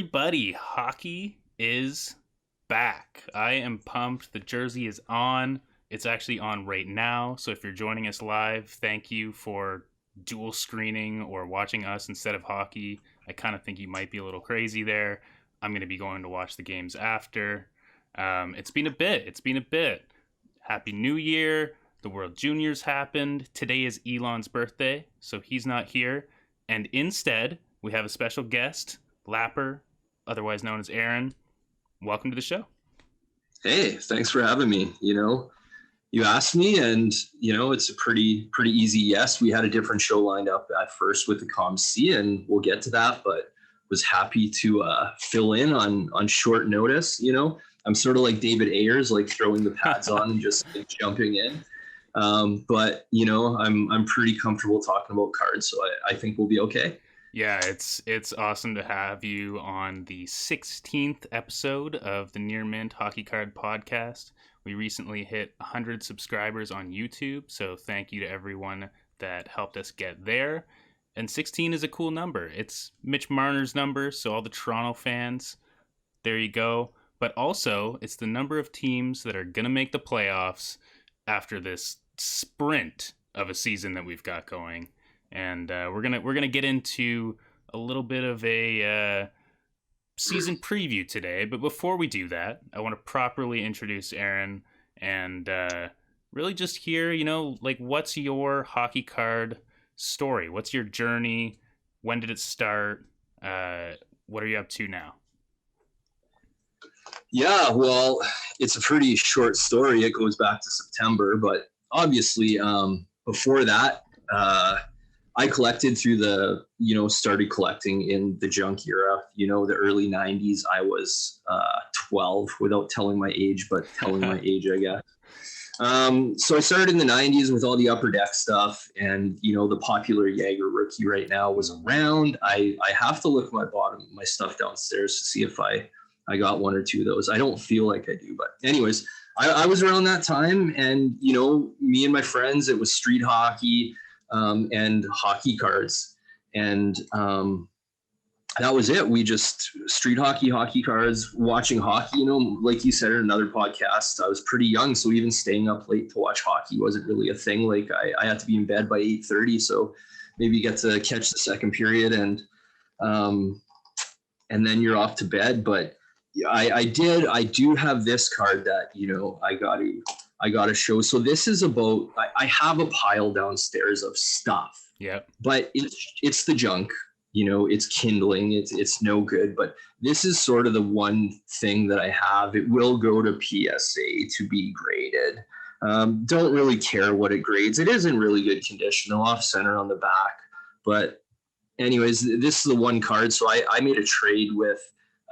Everybody, hockey is back. I am pumped. The jersey is on. It's actually on right now. So if you're joining us live, thank you for dual screening or watching us instead of hockey. I kind of think you might be a little crazy there. I'm going to be going to watch the games after. It's been a bit. Happy New Year. The World Juniors happened. Today is Elon's birthday, so he's not here. And instead, we have a special guest, Lapper, otherwise known as Aaron. Welcome to the show. Hey, thanks for having me. You asked me and, it's a pretty easy yes. We had a different show lined up at first with the ComC, and we'll get to that, but was happy to fill in on short notice. I'm sort of like David Ayers, like throwing the pads on and just jumping in. But I'm pretty comfortable talking about cards, so I think we'll be okay. Yeah, it's awesome to have you on the 16th episode of the Near Mint Hockey Card Podcast. We recently hit 100 subscribers on YouTube, so thank you to everyone that helped us get there. And 16 is a cool number. It's Mitch Marner's number, so all the Toronto fans, there you go. But also, it's the number of teams that are going to make the playoffs after this sprint of a season that we've got going. And we're gonna get into a little bit of a season preview today. But before we do that, I want to properly introduce Aaron and really just hear, what's your hockey card story? What's your journey? When did it start? What are you up to now? Yeah, well, it's a pretty short story. It goes back to September, but obviously before that, I collected through started collecting in the junk era, the early 90s. I was 12 without telling my age, but telling my age, I guess. So I started in the 90s with all the Upper Deck stuff, and, the popular Jaeger rookie right now was around. I have to look at my stuff downstairs to see if I got one or two of those. I don't feel like I do, but anyways, I was around that time, and, me and my friends, it was street hockey, and hockey cards. And that was it. We just street hockey cards, watching hockey, like you said in another podcast, I was pretty young. So even staying up late to watch hockey wasn't really a thing. Like I had to be in bed by 8:30. So maybe you get to catch the second period and then you're off to bed. But I do have this card that, I got to show. So this is about, I have a pile downstairs of stuff. Yeah. But it's the junk, it's kindling. It's no good. But this is sort of the one thing that I have. It will go to PSA to be graded. Don't really care what it grades. It is in really good condition, off center on the back. But anyways, this is the one card. So I made a trade with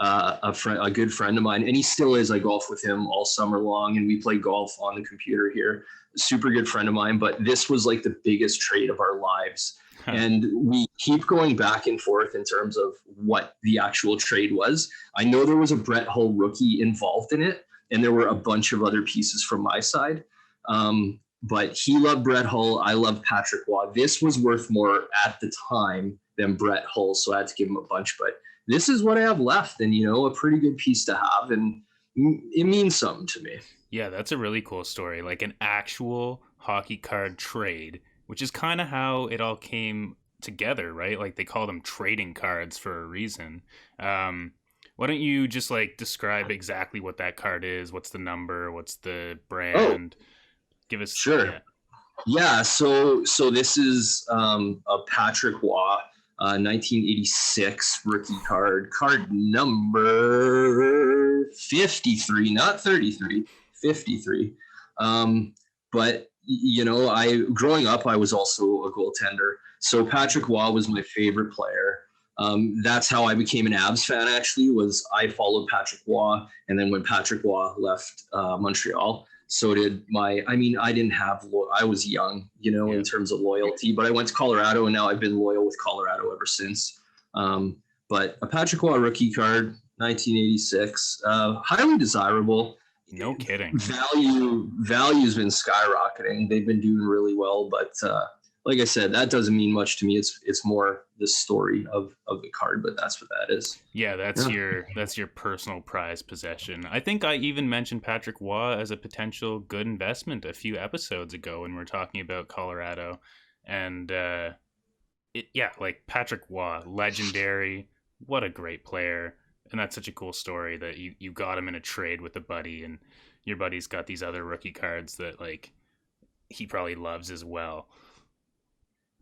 a good friend of mine, and he still is. I golf with him all summer long, and we play golf on the computer here. Super good friend of mine, but this was like the biggest trade of our lives. And we keep going back and forth in terms of what the actual trade was. I know there was a Brett Hull rookie involved in it, and there were a bunch of other pieces from my side. But he loved Brett Hull. I love Patrick Waugh. This was worth more at the time than Brett Hull, so I had to give him a bunch. But this is what I have left, and, a pretty good piece to have, and it means something to me. Yeah, that's a really cool story, like an actual hockey card trade, which is kind of how it all came together, right? Like they call them trading cards for a reason. Why don't you just describe exactly what that card is? What's the number? What's the brand? Give us... Sure. Yeah, so this is a Patrick Waugh 1986 rookie card number 53, not 33, 53. But growing up, I was also a goaltender. So Patrick Waugh was my favorite player. That's how I became an Avs fan, actually, was I followed Patrick Waugh. And then when Patrick Waugh left Montreal, so did I didn't have, I was young, in terms of loyalty, but I went to Colorado, and now I've been loyal with Colorado ever since. But a Patrick Waugh rookie card, 1986, highly desirable. No kidding. Value's been skyrocketing. They've been doing really well, but like I said, that doesn't mean much to me. It's more the story of the card, but that's what that is. Yeah, that's your personal prized possession. I think I even mentioned Patrick Waugh as a potential good investment a few episodes ago when we were talking about Colorado, and like Patrick Waugh, legendary. What a great player, and that's such a cool story that you got him in a trade with a buddy, and your buddy's got these other rookie cards that like he probably loves as well.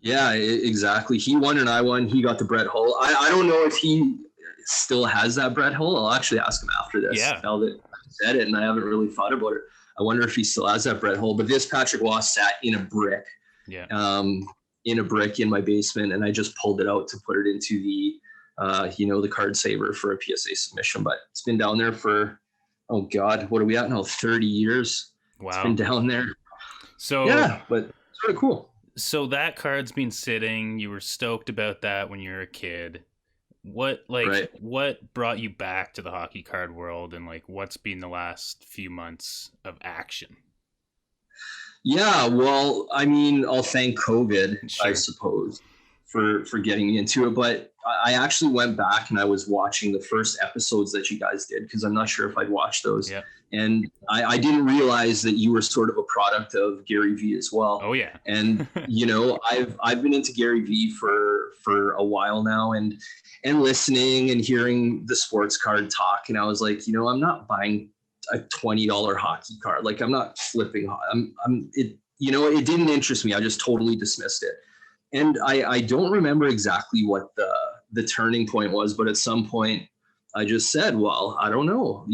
Yeah, exactly. He won and I won. He got the Brett Hull. I don't know if he still has that Brett Hull. I'll actually ask him after this. Yeah. Now that I said it and I haven't really thought about it. I wonder if he still has that Brett Hull. But this Patrick Waugh sat in a brick. Yeah. In a brick in my basement, and I just pulled it out to put it into the the card saver for a PSA submission. But it's been down there for, oh God, what are we at now? 30 years. Wow. It's been down there. So yeah, but it's sort of cool. So that card's been sitting. You were stoked about that when you were a kid. What brought you back to the hockey card world, and like what's been the last few months of action? Yeah, well, I mean, I'll thank COVID, sure, I suppose, for getting me into it. But I actually went back and I was watching the first episodes that you guys did, because I'm not sure if I'd watched those. Yeah. And I didn't realize that you were sort of a product of Gary Vee as well. Oh yeah. And I've been into Gary Vee for a while now, and listening and hearing the sports card talk, and I was like, I'm not buying a $20 hockey card. Like, I'm not flipping. It didn't interest me. I just totally dismissed it. And I don't remember exactly what the turning point was, but at some point I just said, well, I don't know,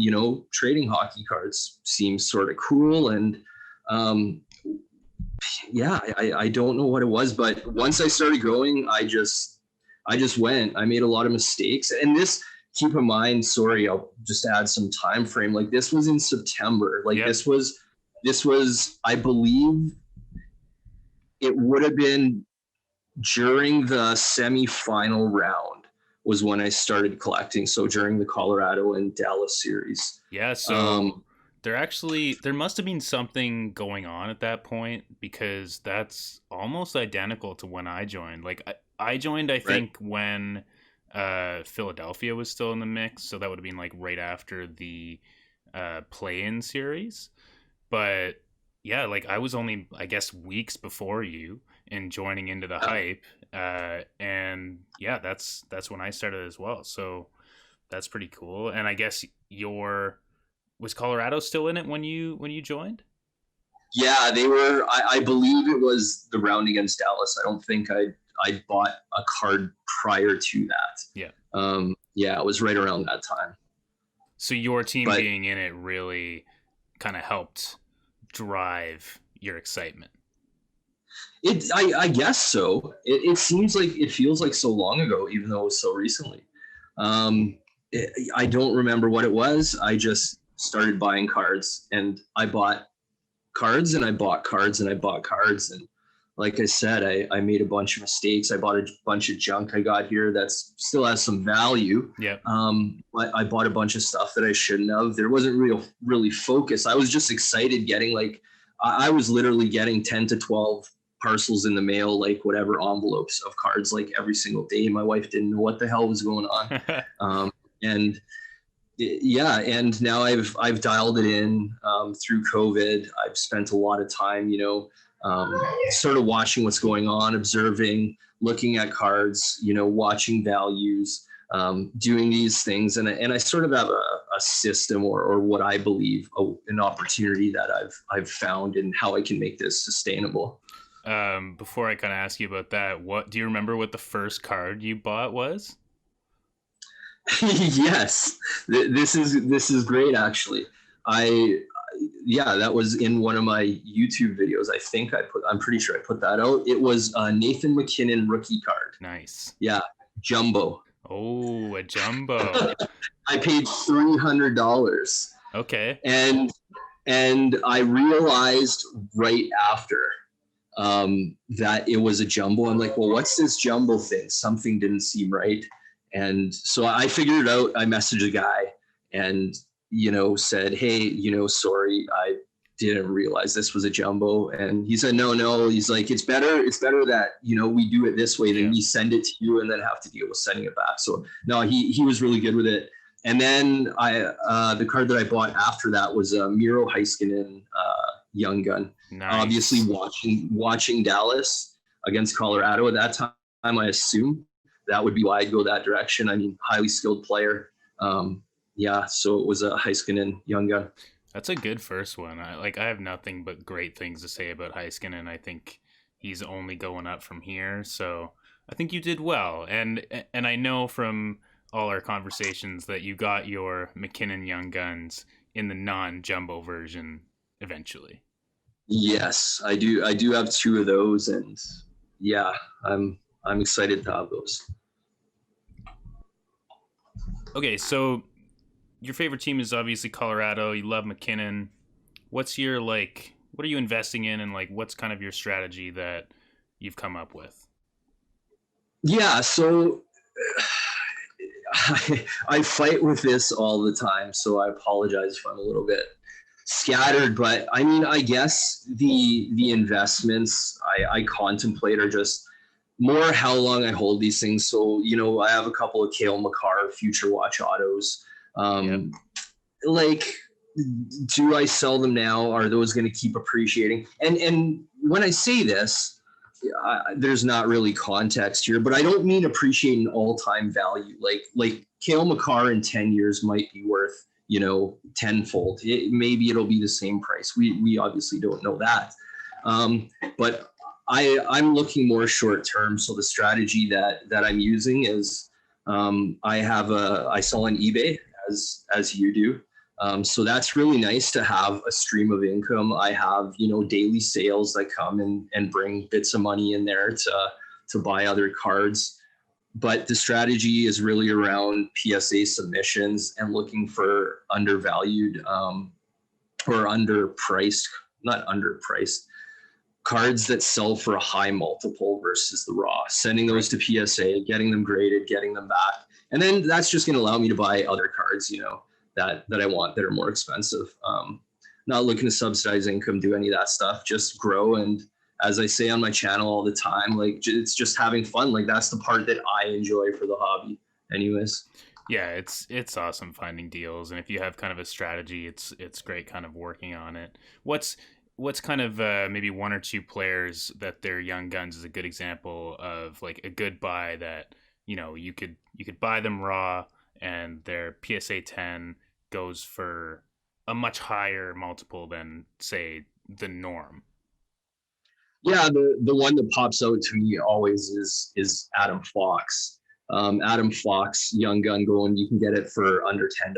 trading hockey cards seems sort of cool. And I don't know what it was, but once I started going, I just went. I made a lot of mistakes. And this, keep in mind, sorry, I'll just add some time frame. Like, this was in September. Like, yep. This was, I believe it would have been during the semifinal round was when I started collecting. So during the Colorado and Dallas series. Yeah. So there must have been something going on at that point, because that's almost identical to when I joined. Like I joined, I think, when Philadelphia was still in the mix. So that would have been like right after the play-in series. But yeah, like I was only, I guess, weeks before you in joining into the hype. And yeah, that's when I started as well. So that's pretty cool. And I guess was Colorado still in it when you joined? Yeah, they were. I believe it was the round against Dallas. I don't think I bought a card prior to that. Yeah. Yeah, it was right around that time. So your team being in it really kind of helped drive your excitement. I guess so. It seems like, it feels like so long ago, even though it was so recently. I don't remember what it was. I just started buying cards, and I bought cards and I bought cards and I bought cards. And like I said, I made a bunch of mistakes. I bought a bunch of junk I got here that still has some value. Yeah. But I bought a bunch of stuff that I shouldn't have. There wasn't really focus. I was just excited getting, like, I was literally getting 10 to 12 parcels in the mail, like whatever envelopes of cards, like every single day. My wife didn't know what the hell was going on. And and now I've dialed it in through COVID. I've spent a lot of time, sort of watching what's going on, observing, looking at cards, watching values, doing these things. And I sort of have a system or what I believe an opportunity that I've found, and how I can make this sustainable. Before I kind of ask you about that, what do you remember what the first card you bought was? Yes, this is great, actually. That was in one of my YouTube videos. I'm pretty sure I put that out. It was a Nathan McKinnon rookie card. Nice. Yeah, jumbo. Oh, a jumbo. I paid $300. Okay. And I realized right after that it was a jumbo. I'm like, well, what's this jumbo thing? Something didn't seem right. And so I figured it out. I messaged a guy and, said, hey, sorry, didn't realize this was a jumbo. And he said, no, he's like, it's better that, we do it this way than we send it to you and then have to deal with sending it back. So no, he was really good with it. And then the card that I bought after that was a Miro Heiskanen Young Gun. Nice. Obviously watching Dallas against Colorado at that time, I assume that would be why I'd go that direction. I mean, highly skilled player. So it was a Heiskanen Young Gun. That's a good first one. I have nothing but great things to say about Heiskanen. I think he's only going up from here. So I think you did well. And I know from all our conversations that you got your McKinnon Young Guns in the non-jumbo version eventually. Yes, I do. I do have 2 of those, and yeah, I'm excited to have those. Okay, so your favorite team is obviously Colorado. You love McKinnon. What are you investing in, and what's kind of your strategy that you've come up with? Yeah, so I fight with this all the time, so I apologize if I'm a little bit scattered, but I mean, I guess the investments I contemplate are just more how long I hold these things. So, I have a couple of Cale Makar Future Watch autos. Do I sell them now? Are those going to keep appreciating? And when I say this, there's not really context here, but I don't mean appreciating all-time value. Like Cale Makar in 10 years might be worth, tenfold. Maybe it'll be the same price. We obviously don't know that. But I'm looking more short term. So the strategy that I'm using is I sell on eBay as you do. So that's really nice to have a stream of income. I have, daily sales that come and bring bits of money in there to buy other cards. But the strategy is really around PSA submissions and looking for undervalued or not underpriced cards that sell for a high multiple versus the raw, sending those to PSA, getting them graded, getting them back. And then that's just going to allow me to buy other cards, that I want that are more expensive. Not looking to subsidize income, do any of that stuff, just grow. And as I say on my channel all the time, it's just having fun. That's the part that I enjoy for the hobby anyways. Yeah, it's awesome finding deals. And if you have kind of a strategy, it's great kind of working on it. What's kind of maybe 1 or 2 players that their Young Guns is a good example of a good buy that, you could buy them raw and their PSA 10 goes for a much higher multiple than, say, the norm? Yeah, the one that pops out to me always is Adam Fox. Adam Fox Young Gun going, you can get it for under $10.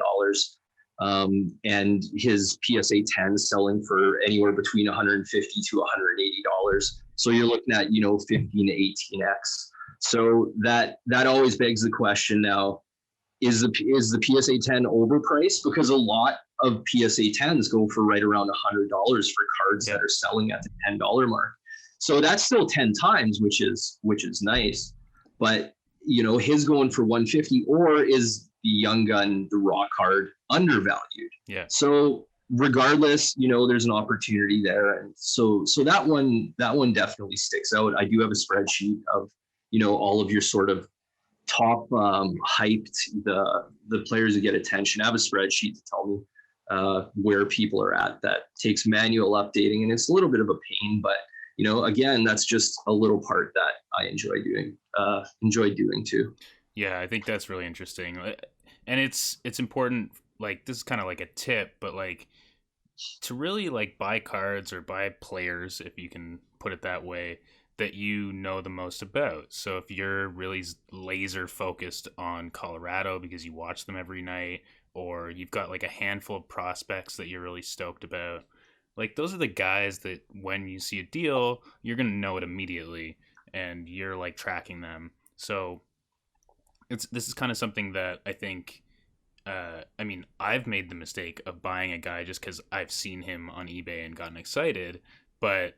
And his PSA 10 selling for anywhere between $150 to $180. So you're looking at, 15 to 18x. So that always begs the question now, is the PSA 10 overpriced? Because a lot of PSA 10s go for right around $100 for cards that are selling at the $10 mark. So that's still 10 times, which is nice. But, his going for 150, or is the Young Gun, the raw card, undervalued? Yeah. So regardless, there's an opportunity there. And so that one definitely sticks out. I do have a spreadsheet of, all of your sort of top hyped, the players that get attention. I have a spreadsheet to tell me where people are at. That takes manual updating, and it's a little bit of a pain, but again, that's just a little part that I enjoy doing too. Yeah, I think that's really interesting. And it's important, this is kind of like a tip, but to really buy cards or buy players, if you can put it that way, that you know the most about. So if you're really laser focused on Colorado because you watch them every night, or you've got a handful of prospects that you're really stoked about, those are the guys that when you see a deal, you're going to know it immediately and you're tracking them. So this is kind of something that I think, I've made the mistake of buying a guy just because I've seen him on eBay and gotten excited, but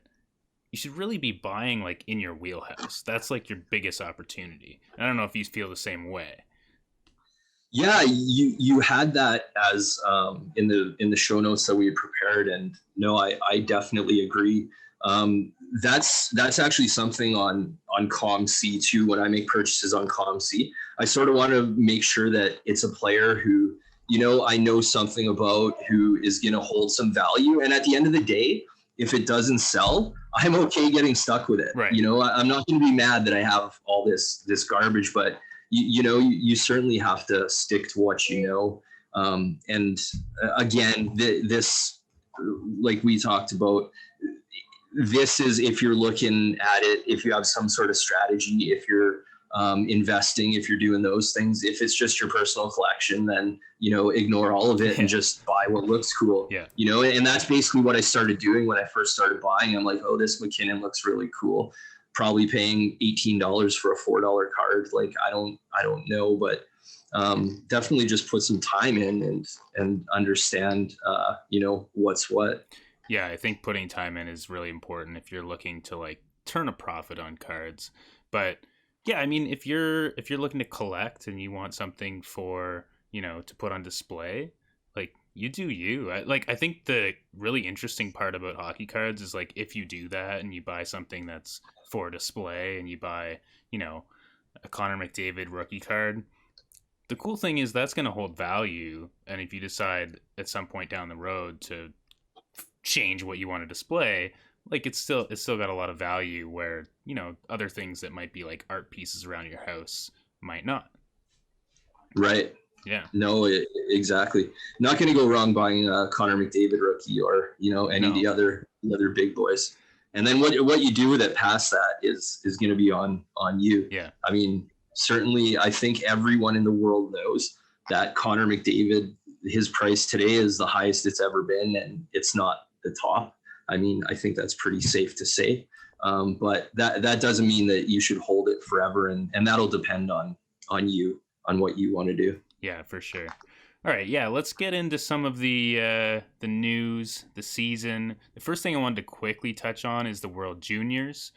you should really be buying in your wheelhouse. That's your biggest opportunity. And I don't know if you feel the same way. Yeah, you had that as in the show notes that we had prepared, and no, I definitely agree. That's actually something on ComC too. When I make purchases on ComC, I sort of want to make sure that it's a player who, I know something about, who is going to hold some value, and at the end of the day, if it doesn't sell, I'm okay getting stuck with it. Right. I'm not going to be mad that I have all this garbage, but you certainly have to stick to what you know. And again, this, like we talked about, this is, if you're looking at it, if you have some sort of strategy, if you're investing, if you're doing those things. If it's just your personal collection, then, ignore all of it and just buy what looks cool. Yeah. And that's basically what I started doing when I first started buying. I'm like, oh, this McKinnon looks really cool. Probably paying $18 for a $4 card. Like, I don't know, but definitely just put some time in and understand, what's what. Yeah, I think putting time in is really important if you're looking to like turn a profit on cards. But yeah, I mean, if you're looking to collect and you want something for, to put on display, like, you do you. I think the really interesting part about hockey cards is, like, if you do that and you buy something that's for display and you buy, a Connor McDavid rookie card, the cool thing is that's going to hold value. And if you decide at some point down the road to change what you want to display, like, it's still got a lot of value where, other things that might be like art pieces around your house might not. Right. Yeah. No, exactly. Not going to go wrong buying a Connor McDavid rookie or, any of the other big boys. And then what you do with it past that is going to be on you. Yeah. I mean, certainly I think everyone in the world knows that Connor McDavid, his price today is the highest it's ever been, and it's not the top. I mean, I think that's pretty safe to say. But that doesn't mean that you should hold it forever, and that'll depend on you, on what you want to do. Yeah, for sure. All right, yeah, let's get into some of the news, the season. The first thing I wanted to quickly touch on is the World Juniors.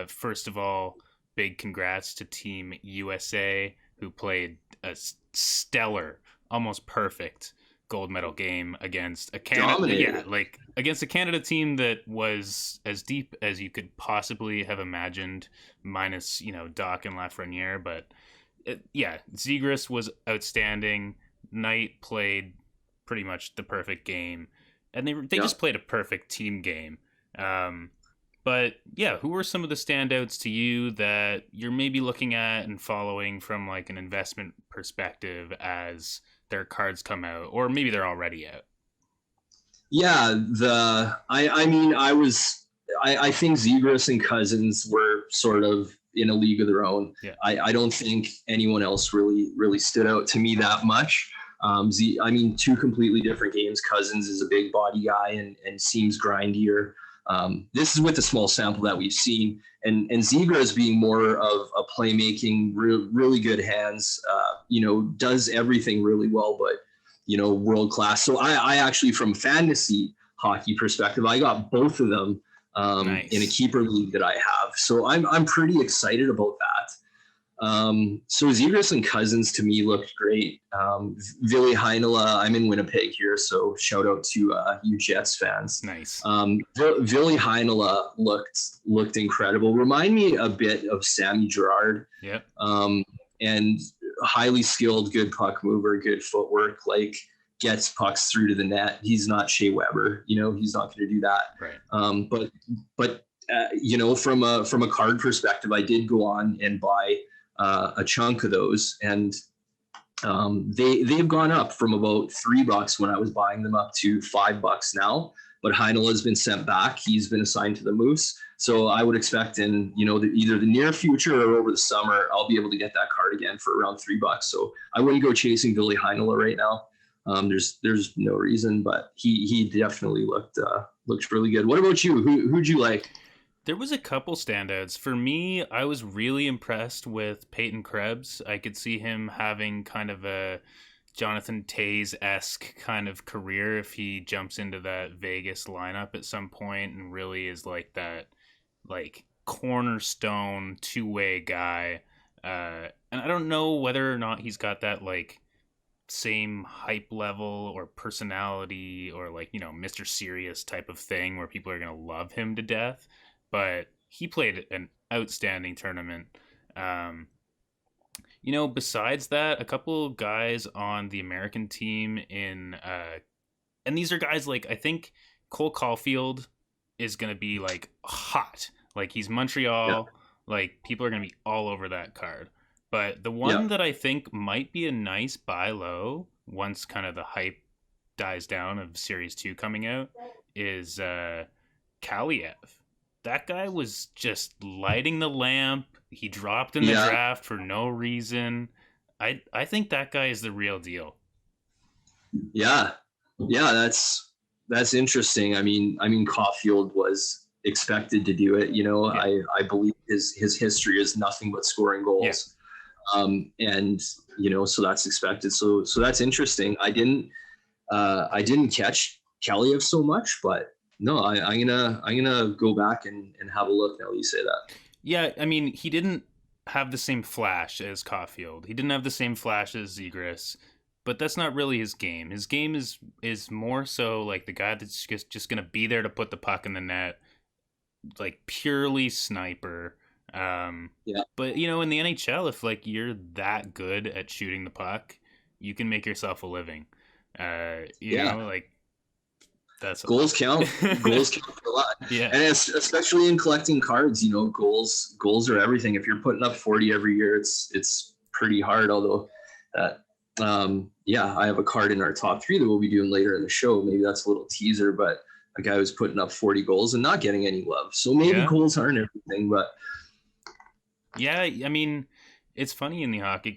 First of all, big congrats to Team USA, who played a stellar, almost perfect gold medal game against a Canada, against a Canada team that was as deep as you could possibly have imagined, minus Doc and Lafreniere. But Zegras was outstanding. Knight played pretty much the perfect game, and they just played a perfect team game. But yeah, who were some of the standouts to you that you're maybe looking at and following from like an investment perspective as their cards come out, or maybe they're already out? Yeah, I think Zegras and Cousins were sort of in a league of their own. Yeah. I don't think anyone else really stood out to me that much. Two completely different games. Cousins is a big body guy and seems grindier. This is with the small sample that we've seen, and Zegras being more of a playmaking, really good hands, does everything really well, but, world class. So I actually, from fantasy hockey perspective, I got both of them Nice. in a keeper league that I have. So I'm pretty excited about that. So Zegras and Cousins to me looked great. Ville Heinle, I'm in Winnipeg here, so shout out to you Jets fans. Nice. Ville Heinle looked incredible. Remind me a bit of Sammy Girard. Yep. And highly skilled, good puck mover, good footwork, like gets pucks through to the net. He's not Shea Weber, he's not going to do that. Right. But from a card perspective, I did go on and buy a chunk of those, and they've gone up from about $3 when I was buying them up to $5 now. But Heinle has been sent back. He's been assigned to the Moose. So I would expect in, either the near future or over the summer, I'll be able to get that card again for around $3. So I wouldn't go chasing Ville Heinle right now. There's no reason, but he definitely looked really good. What about you? Who'd you like? There was a couple standouts. For me, I was really impressed with Peyton Krebs. I could see him having kind of a Jonathan Toews-esque kind of career if he jumps into that Vegas lineup at some point and really is like that, like, cornerstone two-way guy. And I don't know whether or not he's got that, like, same hype level or personality or like, Mr. Serious type of thing where people are going to love him to death. But he played an outstanding tournament. Besides that, a couple guys on the American team and these are guys like, I think Cole Caulfield is going to be like hot. Like he's Montreal. Like people are going to be all over that card. But the one that I think might be a nice buy low once kind of the hype dies down of Series 2 coming out is Kaliev. That guy was just lighting the lamp. He dropped in the draft for no reason. I think that guy is the real deal. Yeah, that's interesting. I mean, Caulfield was expected to do it. I believe his history is nothing but scoring goals. And so that's expected. So that's interesting. I didn't catch Kaliev so much, but no, I'm gonna go back and have a look now that you say that. Yeah, I mean, he didn't have the same flash as Caulfield. He didn't have the same flash as Zegras, but that's not really his game. His game is more so like the guy that's just gonna be there to put the puck in the net, like purely sniper. But in the NHL, if like you're that good at shooting the puck, you can make yourself a living. Like that's goals count. Goals count for a lot. Yeah, and especially in collecting cards, goals are everything. If you're putting up 40 every year, it's pretty hard. Although, I have a card in our top 3 that we'll be doing later in the show. Maybe that's a little teaser, but a guy was putting up 40 goals and not getting any love. So maybe goals aren't everything, but. Yeah, I mean, it's funny in the hockey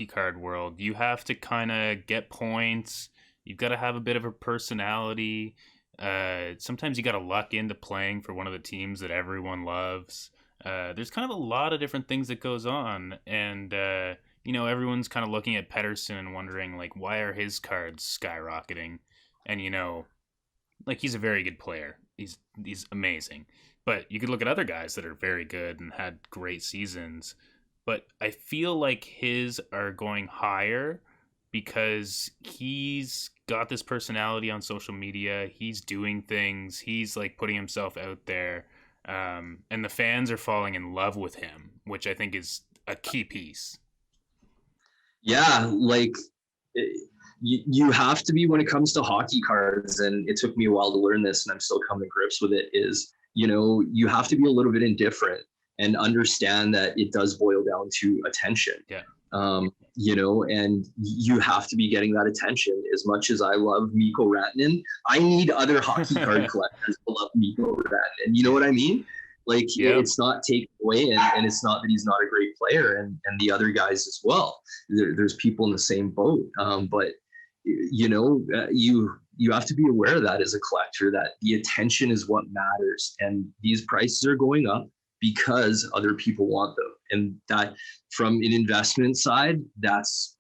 card world. You have to kind of get points. You've got to have a bit of a personality. Sometimes you got to luck into playing for one of the teams that everyone loves. There's kind of a lot of different things that goes on, and everyone's kind of looking at Pettersson and wondering like, why are his cards skyrocketing? And like he's a very good player. He's amazing. But you could look at other guys that are very good and had great seasons. But I feel like his are going higher because he's got this personality on social media. He's doing things. He's like putting himself out there. And the fans are falling in love with him, which I think is a key piece. Yeah, like you have to be when it comes to hockey cards. And it took me a while to learn this, and I'm still coming to grips with it, is you have to be a little bit indifferent and understand that it does boil down to attention. And you have to be getting that attention. As much as I love Mikko Rantanen, I need other hockey card collectors to love Mikko Rantanen. You know what I mean? Like it's not taken away, and it's not that he's not a great player, and the other guys as well. There's people in the same boat. But you have to be aware of that as a collector, that the attention is what matters, and these prices are going up because other people want them. And that, from an investment side, that's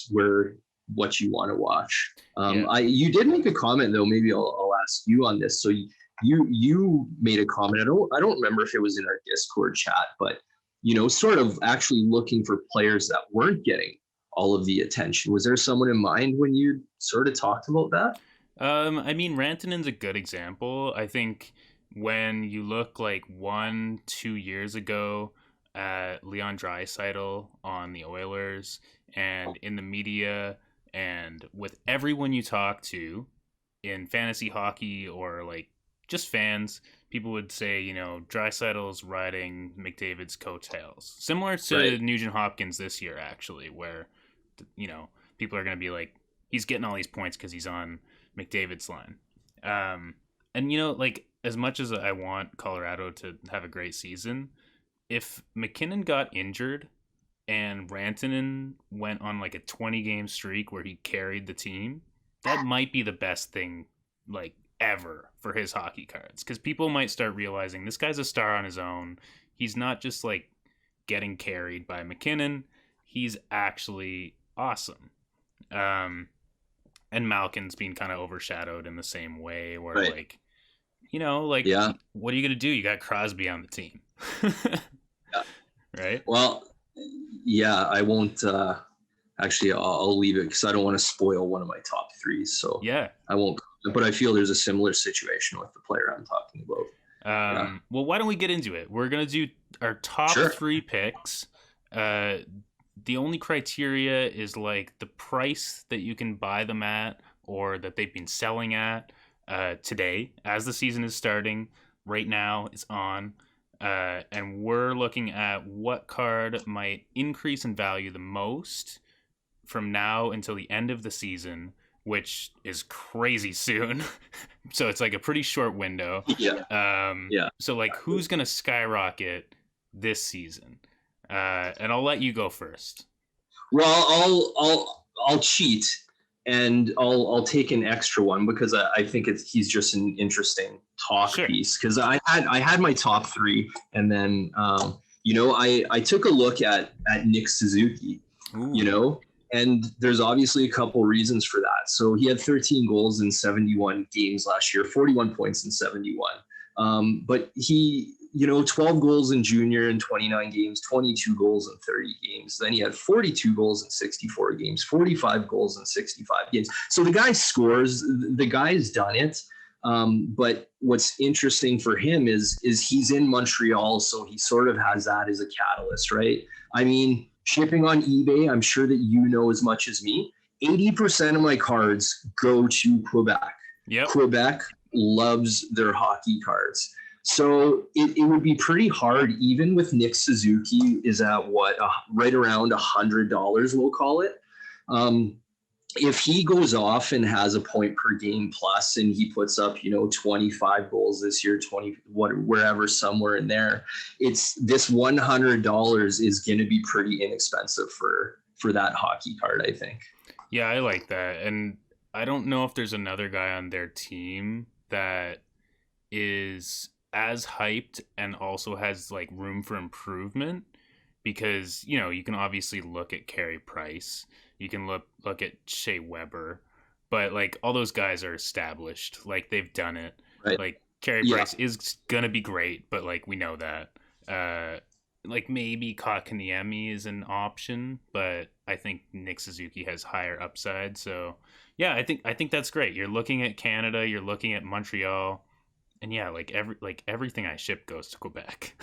where what you want to watch. You did make a comment though. Maybe I'll ask you on this. So you made a comment. I don't remember if it was in our Discord chat, but sort of actually looking for players that weren't getting all of the attention. Was there someone in mind when you sort of talked about that? I mean, Rantanen's a good example. I think when you look like 1-2 years ago at Leon Draisaitl on the Oilers, and in the media and with everyone you talk to in fantasy hockey or like just fans, people would say, Draisaitl's riding McDavid's coattails. Similar to Nugent Hopkins this year, actually, where, people are going to be like, he's getting all these points because he's on McDavid's line. And, like, as much as I want Colorado to have a great season, if McKinnon got injured and Rantanen went on like a 20-game streak where he carried the team, that might be the best thing, like, ever for his hockey cards, because people might start realizing this guy's a star on his own. He's not just like getting carried by McKinnon. He's actually awesome. And Malkin's been kind of overshadowed in the same way where what are you going to do? You got Crosby on the team. Right? Well, I won't Actually, I'll leave it because I don't want to spoil one of my top threes. So Yeah. I won't. But I feel there's a similar situation with the player I'm talking about. Well, why don't we get into it? We're gonna do our top Sure. 3 picks. The only criteria is like the price that you can buy them at, or that they've been selling at today, as the season is starting. Right now, it's on, and we're looking at what card might increase in value the most from now until the end of the season, which is crazy soon. So it's like a pretty short window. Yeah. So like, who's gonna skyrocket this season? And I'll let you go first. Well, I'll cheat, and I'll take an extra one because I think he's just an interesting talk piece. Because I had my top 3, and then I took a look at Nick Suzuki. Ooh. And there's obviously a couple reasons for that. So he had 13 goals in 71 games last year, 41 points in 71. But he, 12 goals in junior in 29 games, 22 goals in 30 games. Then he had 42 goals in 64 games, 45 goals in 65 games. So the guy scores, the guy's done it. But what's interesting for him is he's in Montreal, so he sort of has that as a catalyst, right? I mean, shipping on eBay, I'm sure that you know as much as me. 80% of my cards go to Quebec. Yep. Quebec loves their hockey cards. So it would be pretty hard, even with Nick Suzuki is at right around $100, we'll call it. If he goes off and has a point per game plus, and he puts up, 25 goals this year, wherever, somewhere in there, it's this $100 is going to be pretty inexpensive for that hockey card, I think. Yeah, I like that. And I don't know if there's another guy on their team that is as hyped and also has like room for improvement, because, you can obviously look at Carey Price. You can look at Shea Weber, but like all those guys are established. Like they've done it. Right. Like Carey Price is gonna be great, but like we know that. Like maybe Kotkaniemi is an option, but I think Nick Suzuki has higher upside. So yeah, I think that's great. You're looking at Canada, you're looking at Montreal, and yeah, like everything I ship goes to Quebec.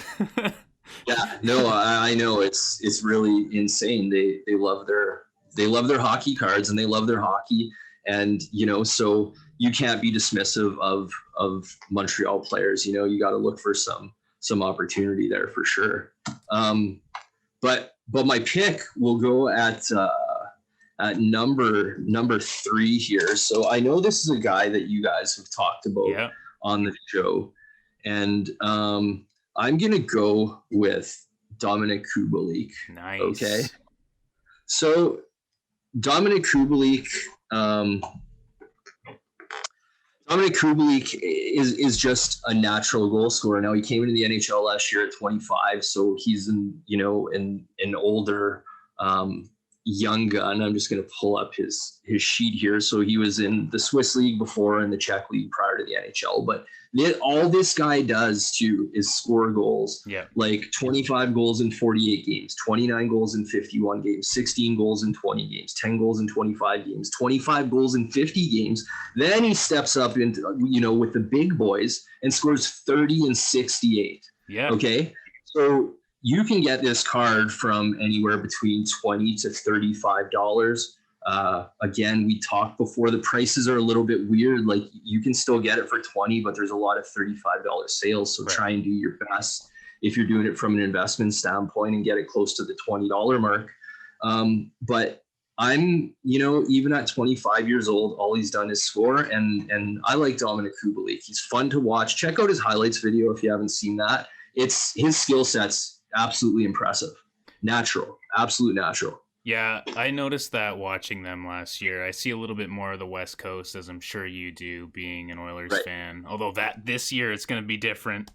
Yeah, no, I know it's really insane. They love their hockey cards, and they love their hockey, and so you can't be dismissive of Montreal players. You got to look for some opportunity there for sure. But my pick will go at number 3 here. So I know this is a guy that you guys have talked about on the show, and I'm gonna go with Dominic Kubaleek. Nice. Okay. So Dominic Kubaleek is just a natural goal scorer. Now, he came into the NHL last year at 25, so he's an older young gun. I'm just going to pull up his sheet here. So he was in the Swiss League before and the Czech League prior to the NHL. But all this guy does too is score goals. Yeah. Like 25 goals in 48 games, 29 goals in 51 games, 16 goals in 20 games, 10 goals in 25 games, 25 goals in 50 games. Then he steps up into, with the big boys and scores 30 and 68. Yeah. Okay. So you can get this card from anywhere between $20 to $35. Again, we talked before, the prices are a little bit weird. Like you can still get it for 20, but there's a lot of $35 sales. So Try and do your best if you're doing it from an investment standpoint and get it close to the $20 mark. But I'm, even at 25 years old, all he's done is score. And I like Dominic Kubaleek. He's fun to watch. Check out his highlights video if you haven't seen that. It's his skill set's absolutely impressive. Absolute natural. Yeah, I noticed that watching them last year. I see a little bit more of the West Coast, as I'm sure you do, being an Oilers fan. Although this year it's going to be different.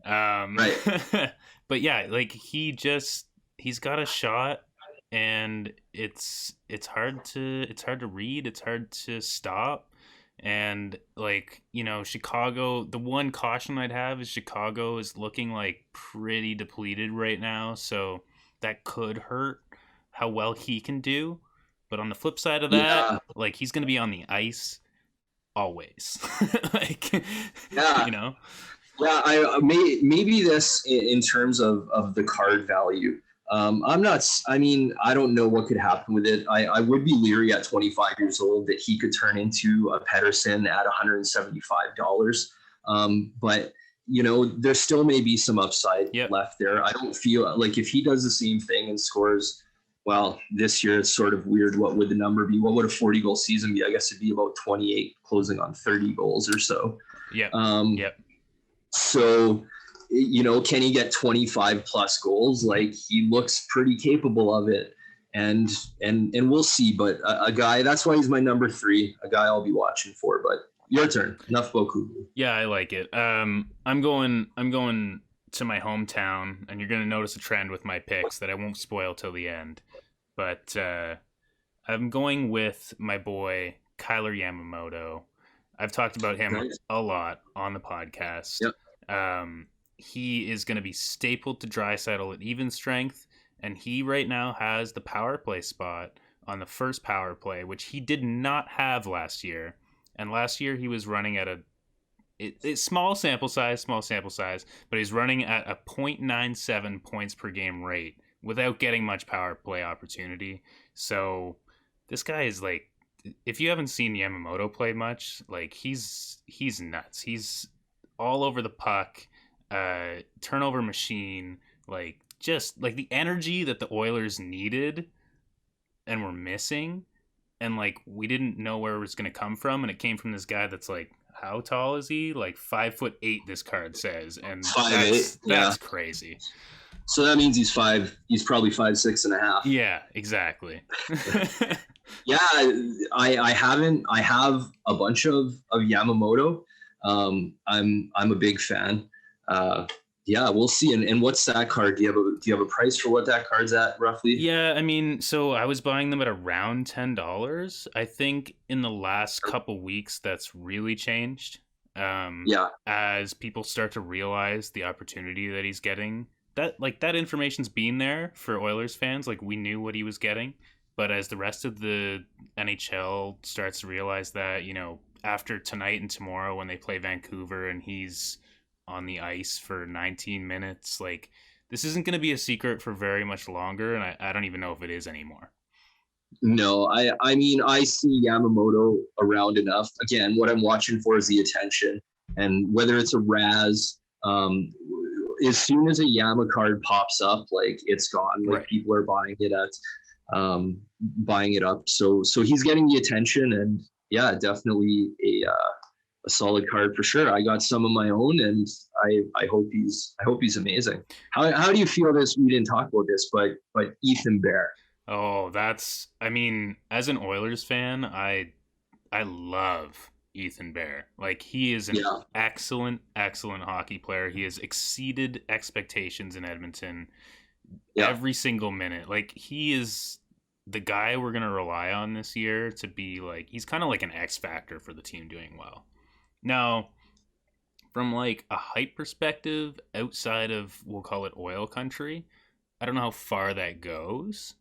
But yeah, like he's got a shot, and it's hard to read. It's hard to stop. And like, Chicago, the one caution I'd have is Chicago is looking like pretty depleted right now. So that could hurt how well he can do. But on the flip side of that, Yeah. like, he's going to be on the ice always. Like, Yeah. you know? Yeah, maybe this in terms of the card value. I'm not. I mean, I don't know what could happen with it. I would be leery at 25 years old that he could turn into a Pedersen at $175. But there still may be some upside left there. I don't feel like if he does the same thing and scores. Well, this year it's sort of weird. What would the number be? What would a 40-goal season be? I guess it'd be about 28, closing on 30 goals or so. Yeah. So, can he get 25 plus goals? Like, he looks pretty capable of it, and we'll see. But a guy, that's why he's my number 3, a guy I'll be watching for. But your turn. Enough beaucoup. Yeah, I like it. I'm going to my hometown, and you're going to notice a trend with my picks that I won't spoil till the end. But I'm going with my boy Kyler Yamamoto. I've talked about him a lot on the podcast. Yep. He is going to be stapled to Draisaitl at even strength, and he right now has the power play spot on the first power play, which he did not have last year. And last year he was running at a small sample size, but he's running at a 0.97 points per game rate without getting much power play opportunity. So this guy is like, if you haven't seen Yamamoto play much, like, he's nuts. He's all over the puck, turnover machine, like, just like the energy that the Oilers needed and were missing, and like, we didn't know where it was going to come from, and it came from this guy that's like, how tall is he? Like 5'8", this card says, and 5'8", that's crazy. So that means he's probably 5'6.5". Yeah, exactly. Yeah, I have a bunch of Yamamoto. I'm a big fan. Yeah, we'll see. And what's that card? Do you have a price for what that card's at roughly? Yeah, I mean, so I was buying them at around $10. I think in the last couple weeks that's really changed. As people start to realize the opportunity that he's getting. That information's been there for Oilers fans. Like, we knew what he was getting. But as the rest of the NHL starts to realize that, after tonight and tomorrow when they play Vancouver and he's on the ice for 19 minutes, like, this isn't going to be a secret for very much longer, and I don't even know if it is anymore. No, I mean, I see Yamamoto around enough. Again, what I'm watching for is the attention, and whether it's a Raz, as soon as a Yama card pops up, like, it's gone. Like, people are buying it up. So he's getting the attention, and yeah, definitely a solid card for sure. I got some of my own, and I hope he's amazing. How do you feel this? We didn't talk about this, but Ethan Bear. Oh, I mean, as an Oilers fan, I love Ethan Bear. Like, he is an excellent hockey player. He has exceeded expectations in Edmonton every single minute. Like, he is the guy we're going to rely on this year to be like, he's kind of like an X factor for the team doing well. Now, from like a hype perspective, outside of, we'll call it oil country, I don't know how far that goes.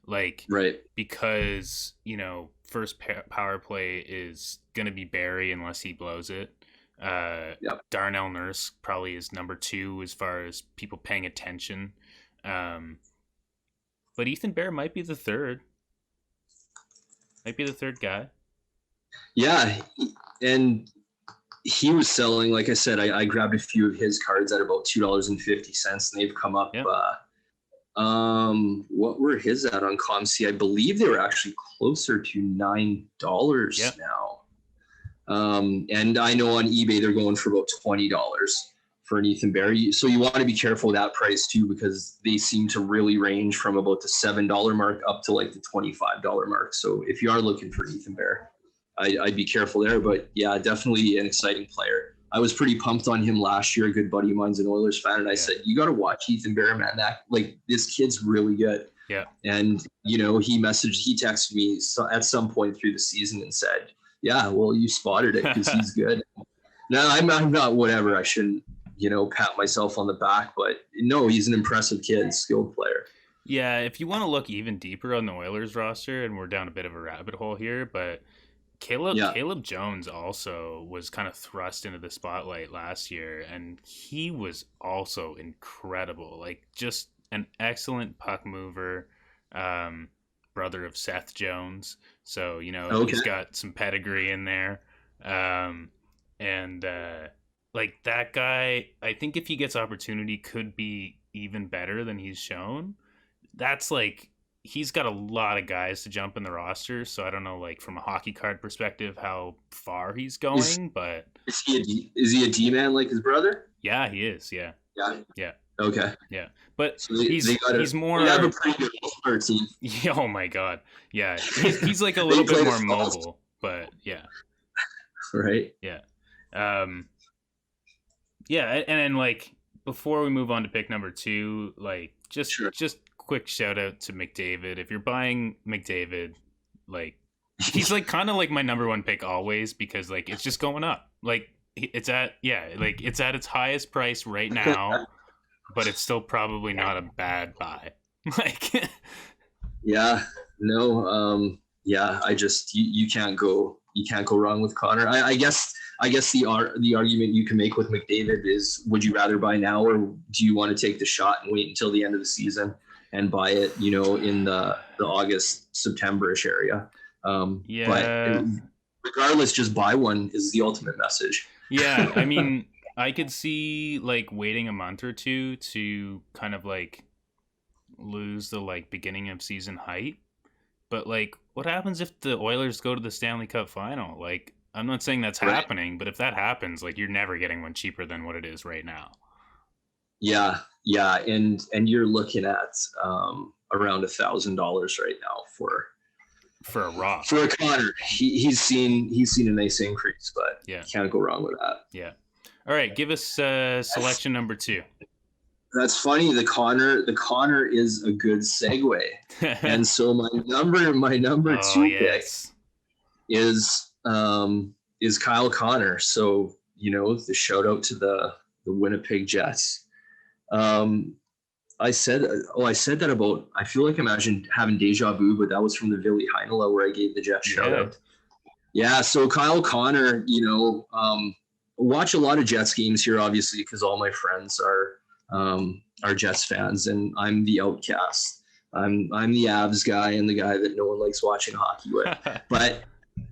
Like, because, first power play is going to be Barry unless he blows it. Darnell Nurse probably is number 2 as far as people paying attention. But Ethan Bear might be the third. Might be the third guy. Yeah, and he was selling, like I said, I grabbed a few of his cards at about $2.50, and they've come up. What were his at on ComC? I believe they were actually closer to $9 now. And I know on eBay they're going for about $20 for an Ethan Bear. So you want to be careful of that price too, because they seem to really range from about the $7 mark up to like the $25 mark. So if you are looking for Ethan Bear, I'd be careful there. But yeah, definitely an exciting player. I was pretty pumped on him last year. A good buddy of mine's an Oilers fan, and I said, "You got to watch Ethan Bear, man. This kid's really good." Yeah. And he texted me at some point through the season and said, "Yeah, well, you spotted it because he's good." Now I'm not whatever. I shouldn't pat myself on the back, but no, he's an impressive kid, skilled player. Yeah, if you want to look even deeper on the Oilers roster, and we're down a bit of a rabbit hole here, but Yeah. Caleb Jones also was kind of thrust into the spotlight last year, and he was also incredible. Like, just an excellent puck mover, um, brother of Seth Jones. So, Okay. he's got some pedigree in there. Um, and like that guy, I think if he gets opportunity, could be even better than he's shown. That's like he's got a lot of guys to jump in the roster, so I don't know, like from a hockey card perspective, how far he's Is going, but is he a D man like his brother? yeah, he is. Yeah, Yeah. yeah, Okay. yeah. But So they got he's they have a more. pretty good all-star team. Yeah, oh my god, yeah. He's like a They little bit play the more Falls, mobile, but yeah, right? yeah, um, yeah. And then like before we move on to pick number two, like Sure. just quick shout out to McDavid. If you're buying McDavid, like he's like kind of like my number one pick always because like it's just going up. Like it's at like it's at its highest price right now, but it's still probably not a bad buy. Like Yeah. No. Yeah. I just you can't go wrong with Connor. I guess the argument you can make with McDavid is, would you rather buy now, or do you want to take the shot and wait until the end of the season and buy it, in the August, September-ish area? But yeah, regardless, just buy one is the ultimate message. yeah. I mean, I could see like waiting a month or two to kind of like lose the like beginning of season height. But like, what happens if the Oilers go to the Stanley Cup final? Like, I'm not saying that's Right. happening, but if that happens, like, you're never getting one cheaper than what it is right now. Yeah, yeah, and you're looking at around $1,000 right now For a raw. for a Connor. He's seen a nice increase, but Yeah. can't go wrong with that. Yeah. All right, give us selection number two. That's funny. The Connor is a good segue, and so my number Oh, two yes. pick is Kyle Connor. So the shout out to the Winnipeg Jets. I said that about, I feel like I'm having deja vu, but that was from the Ville Heinle where I gave the Jets shout out. Yeah, so Kyle Connor, watch a lot of Jets games here, obviously, because all my friends are Jets fans, and I'm the outcast. I'm the Avs guy and the guy that no one likes watching hockey with. But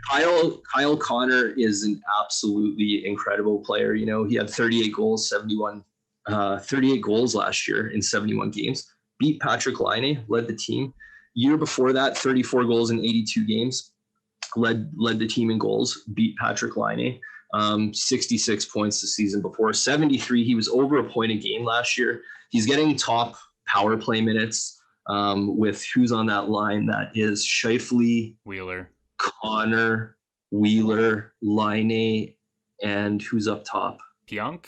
Kyle Connor is an absolutely incredible player. He had 38 goals, 38 goals last year in 71 games. Beat Patrick Laine, led the team. Year before that, 34 goals in 82 games. Led the team in goals. Beat Patrick Laine. 66 points the season before. 73. He was over a point a game last year. He's getting top power play minutes with who's on that line. That is Scheifele, Wheeler, Connor, Wheeler, Laine, and who's up top? Pionk?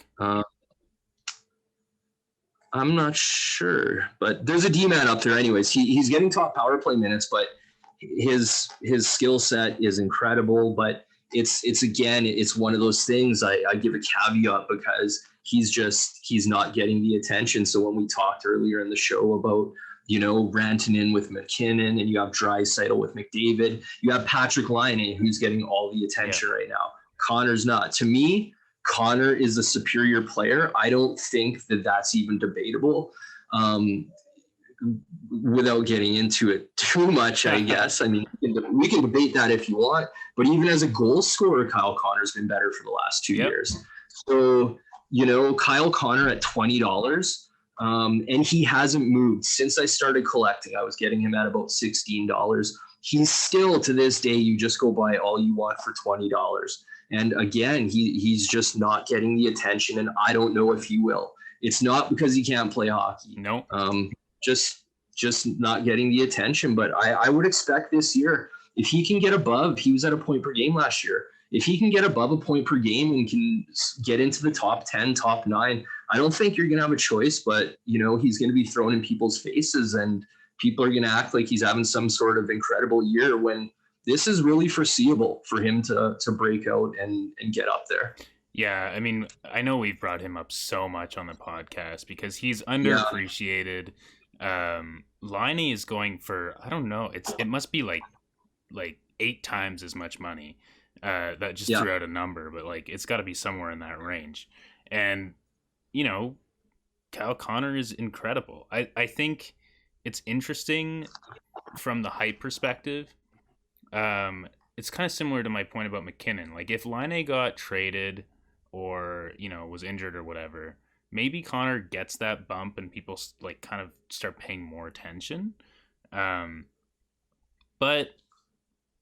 I'm not sure, but there's a D-man up there anyways. He's getting top power play minutes, but his skill set is incredible. But it's one of those things I give a caveat because he's not getting the attention. So when we talked earlier in the show about, Rantanen with McKinnon, and you have Draisaitl with McDavid, you have Patrick Laine, who's getting all the attention right now. Connor's not. To me, Connor is a superior player. I don't think that that's even debatable. Without getting into it too much, I guess. I mean, we can debate that if you want, but even as a goal scorer, Kyle Connor's been better for the last 2 years. So, Kyle Connor at $20, and he hasn't moved since I started collecting. I was getting him at about $16. He's still, to this day, you just go buy all you want for $20. And again, he's just not getting the attention, and I don't know if he will. It's not because he can't play hockey. No. Just not getting the attention. But I would expect this year, if he can get above, he was at a point per game last year. If he can get above a point per game and can get into the top 10, top 9, I don't think you're going to have a choice, but, he's going to be thrown in people's faces, and people are going to act like he's having some sort of incredible year when this is really foreseeable for him to break out and get up there. Yeah, I mean, I know we've brought him up so much on the podcast because he's underappreciated. Laine is going for, I don't know, it must be like 8 times as much money. That just Yeah. threw out a number, but like it's got to be somewhere in that range. And you know, Kyle Connor is incredible. I think it's interesting from the hype perspective. It's kind of similar to my point about McKinnon. Like if Laine got traded or, you know, was injured or whatever, maybe Connor gets that bump and people like kind of start paying more attention. Um, but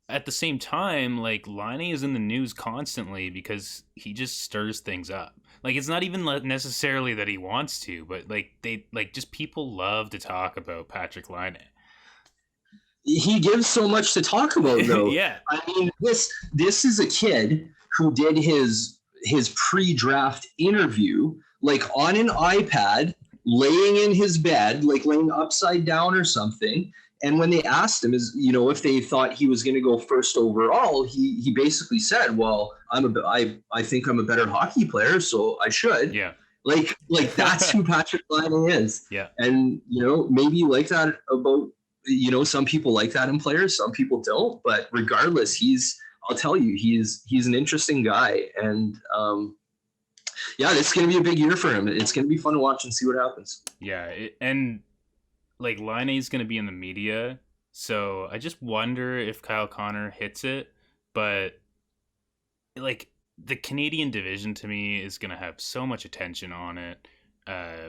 at the same time, like Laine is in the news constantly because he just stirs things up. Like it's not even necessarily that he wants to, but like they like just people love to talk about Patrick Laine. He gives so much to talk about, though. Yeah. I mean, this is a kid who did his pre-draft interview like on an iPad, laying in his bed, like laying upside down or something. And when they asked him, if they thought he was going to go first overall, he basically said, "Well, I think I'm a better hockey player, so I should." Yeah. Like that's who Patrick Laine is. Yeah. And maybe you like that about some people like that in players, some people don't. But regardless, I'll tell you, he's an interesting guy, and this is going to be a big year for him. It's going to be fun to watch and see what happens. Yeah, and like Laine's going to be in the media, so I just wonder if Kyle Connor hits it. But like the Canadian division to me is going to have so much attention on it.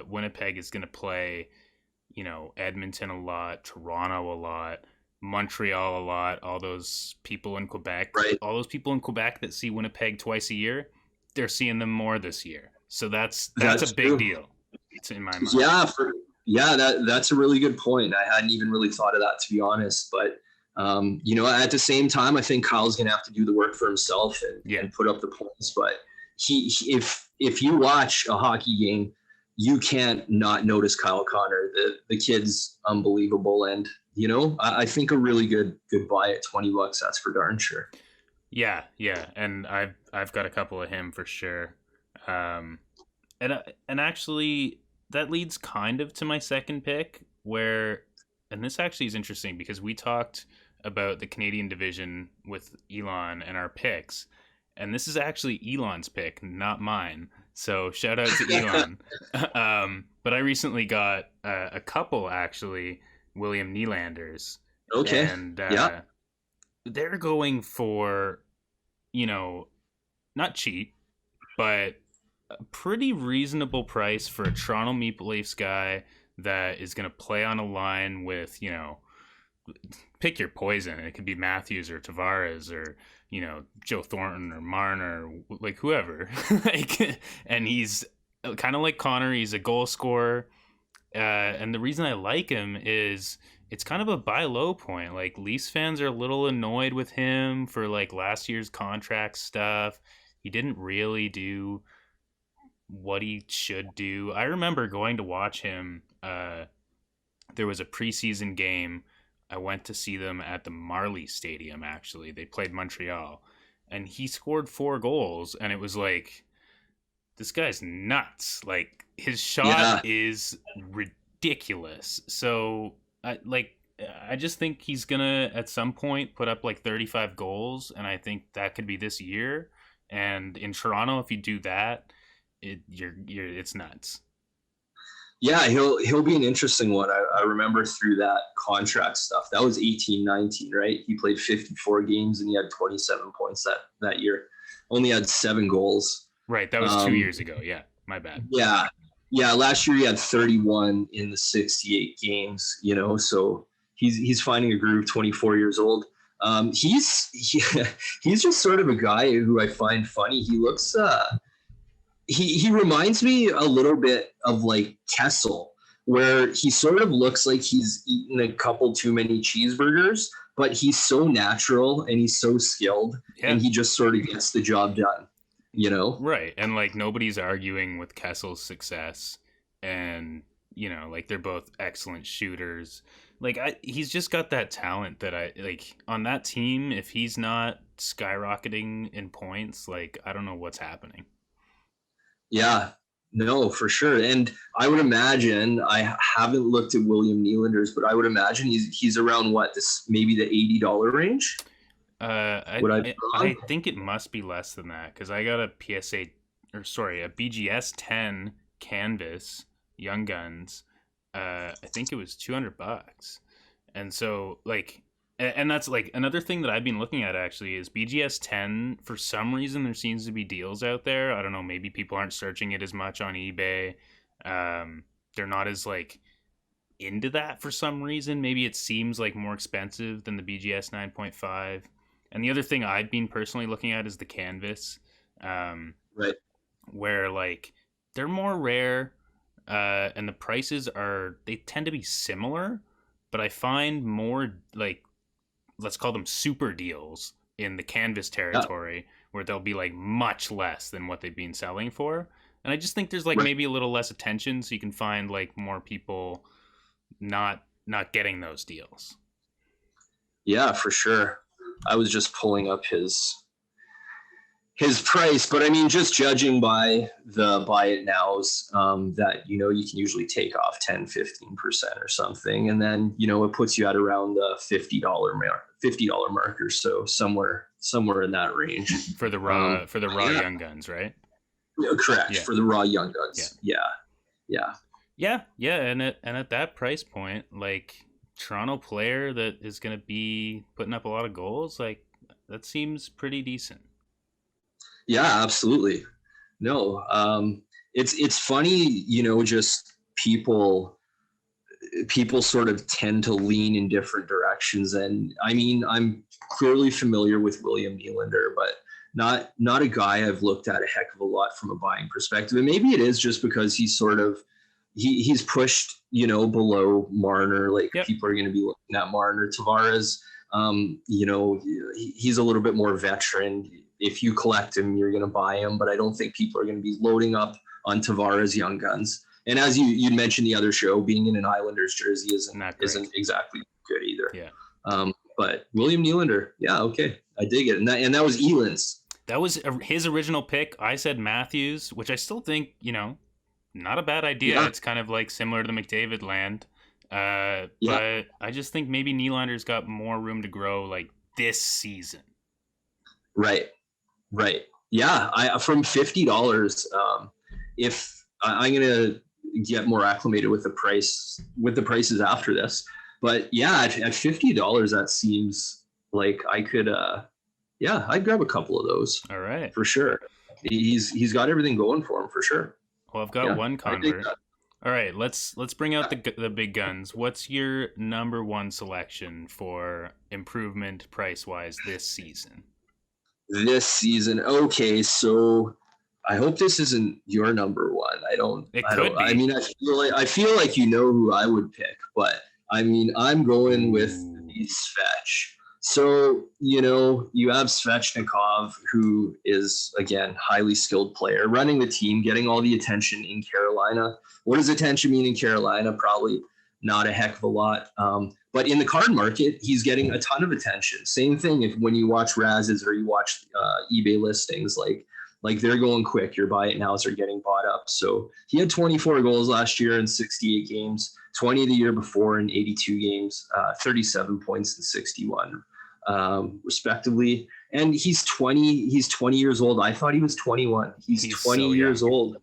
Winnipeg is going to play, Edmonton a lot, Toronto a lot, Montreal a lot. All those people in Quebec, right? All those people in Quebec that see Winnipeg twice a year, they're seeing them more this year. So that's a big deal. It's in my mind. Yeah, that's a really good point. I hadn't even really thought of that, to be honest. But at the same time, I think Kyle's going to have to do the work for himself and put up the points. But if you watch a hockey game, you can't not notice Kyle Connor. The kid's unbelievable, and I think a really good buy at $20. That's for darn sure. Yeah, and I've got a couple of him for sure. And actually, that leads kind of to my second pick, and this actually is interesting because we talked about the Canadian division with Elon and our picks, and this is actually Elon's pick, not mine. So shout out to Elon. But I recently got a couple, actually, William Nylanders. Okay. And they're going for, not cheap, but a pretty reasonable price for a Toronto Maple Leafs guy that is going to play on a line with, pick your poison. It could be Matthews or Tavares or, Joe Thornton or Marner, like whoever. And he's kind of like Connor. He's a goal scorer. And the reason I like him is it's kind of a buy low point. Like Leafs fans are a little annoyed with him for like last year's contract stuff. He didn't really do what he should do. I remember going to watch him. There was a preseason game. I went to see them at the Marley Stadium, actually. They played Montreal. And he scored 4 goals. And it was like, this guy's nuts. Like, his shot is ridiculous. So, I just think he's going to, at some point, put up like 35 goals. And I think that could be this year. And in Toronto, if you do that, it's nuts. Yeah, he'll be an interesting one. I remember through that contract stuff. That was 18-19, right? He played 54 games and he had 27 points that year. Only had 7 goals. Right, that was 2 years ago. Yeah, my bad. Yeah. Last year he had 31 in the 68 games. So he's finding a groove. 24 years old. He's just sort of a guy who I find funny. He looks. He reminds me a little bit of like Kessel, where he sort of looks like he's eaten a couple too many cheeseburgers, but he's so natural and he's so skilled and he just sort of gets the job done, Right. And like nobody's arguing with Kessel's success, and like they're both excellent shooters. Like he's just got that talent that I like on that team. If he's not skyrocketing in points, like I don't know what's happening. Yeah, No, for sure. And I would imagine, I haven't looked at William Nylander's, but I would imagine he's around maybe the $80 range. I think it must be less than that because I got a a BGS 10 canvas Young Guns. I think it was $200, and so like, and that's like another thing that I've been looking at actually is BGS 10. For some reason, there seems to be deals out there. I don't know, maybe people aren't searching it as much on eBay. They're not as like into that for some reason. Maybe it seems like more expensive than the BGS 9.5. And the other thing I've been personally looking at is the canvas, Right. where like they're more rare, and the prices they tend to be similar, but I find more like, let's call them super deals in the canvas territory where they'll be like much less than what they've been selling for. And I just think there's like maybe a little less attention, so you can find like more people not getting those deals. Yeah, for sure. I was just pulling up his price, but I mean, just judging by the buy it nows, that, you can usually take off 10-15% or something. And then, it puts you at around the $50 mark or so, somewhere in that range. For the raw, Young Guns, right? Correct. Yeah. For the raw Young Guns. Yeah. And at that price point, like Toronto player that is going to be putting up a lot of goals, like that seems pretty decent. Yeah, absolutely. No, it's funny, just people sort of tend to lean in different directions. And I mean, I'm clearly familiar with William Nylander, but not a guy I've looked at a heck of a lot from a buying perspective. And maybe it is just because he's sort of, he's pushed, below Marner. Like people are going to be looking at Marner. Tavares, he's a little bit more veteran. If you collect him, you're going to buy him, but I don't think people are going to be loading up on Tavares Young Guns. And as you mentioned the other show, being in an Islanders jersey isn't exactly good either. Yeah. But William Nylander, yeah, okay, I dig it. And that was Eland's. That was his original pick. I said Matthews, which I still think, not a bad idea. Yeah. It's kind of like similar to the McDavid land. But I just think maybe Nylander's got more room to grow like this season. Right. Yeah. From $50, if I'm going to get more acclimated with the prices after this, but yeah, at $50, that seems like I could, I'd grab a couple of those. All right. For sure. He's got everything going for him for sure. Well, I've got one convert. All right, let's bring out the big guns. What's your number one selection for improvement price-wise this season? Okay, so I hope this isn't your number one. It could be. I mean, I feel like who I would pick, but I mean, I'm going with the Svech. So, you have Svechnikov, who is, again, highly skilled player, running the team, getting all the attention in Carolina. What does attention mean in Carolina? Probably not a heck of a lot. But in the card market, he's getting a ton of attention. Same thing when you watch Raz's or you watch eBay listings, like they're going quick. Your buy it nows are getting bought up. So he had 24 goals last year in 68 games, 20 the year before in 82 games, 37 points in 61. Respectively, and he's 20 years old. I thought he was 21. He's 20 years old.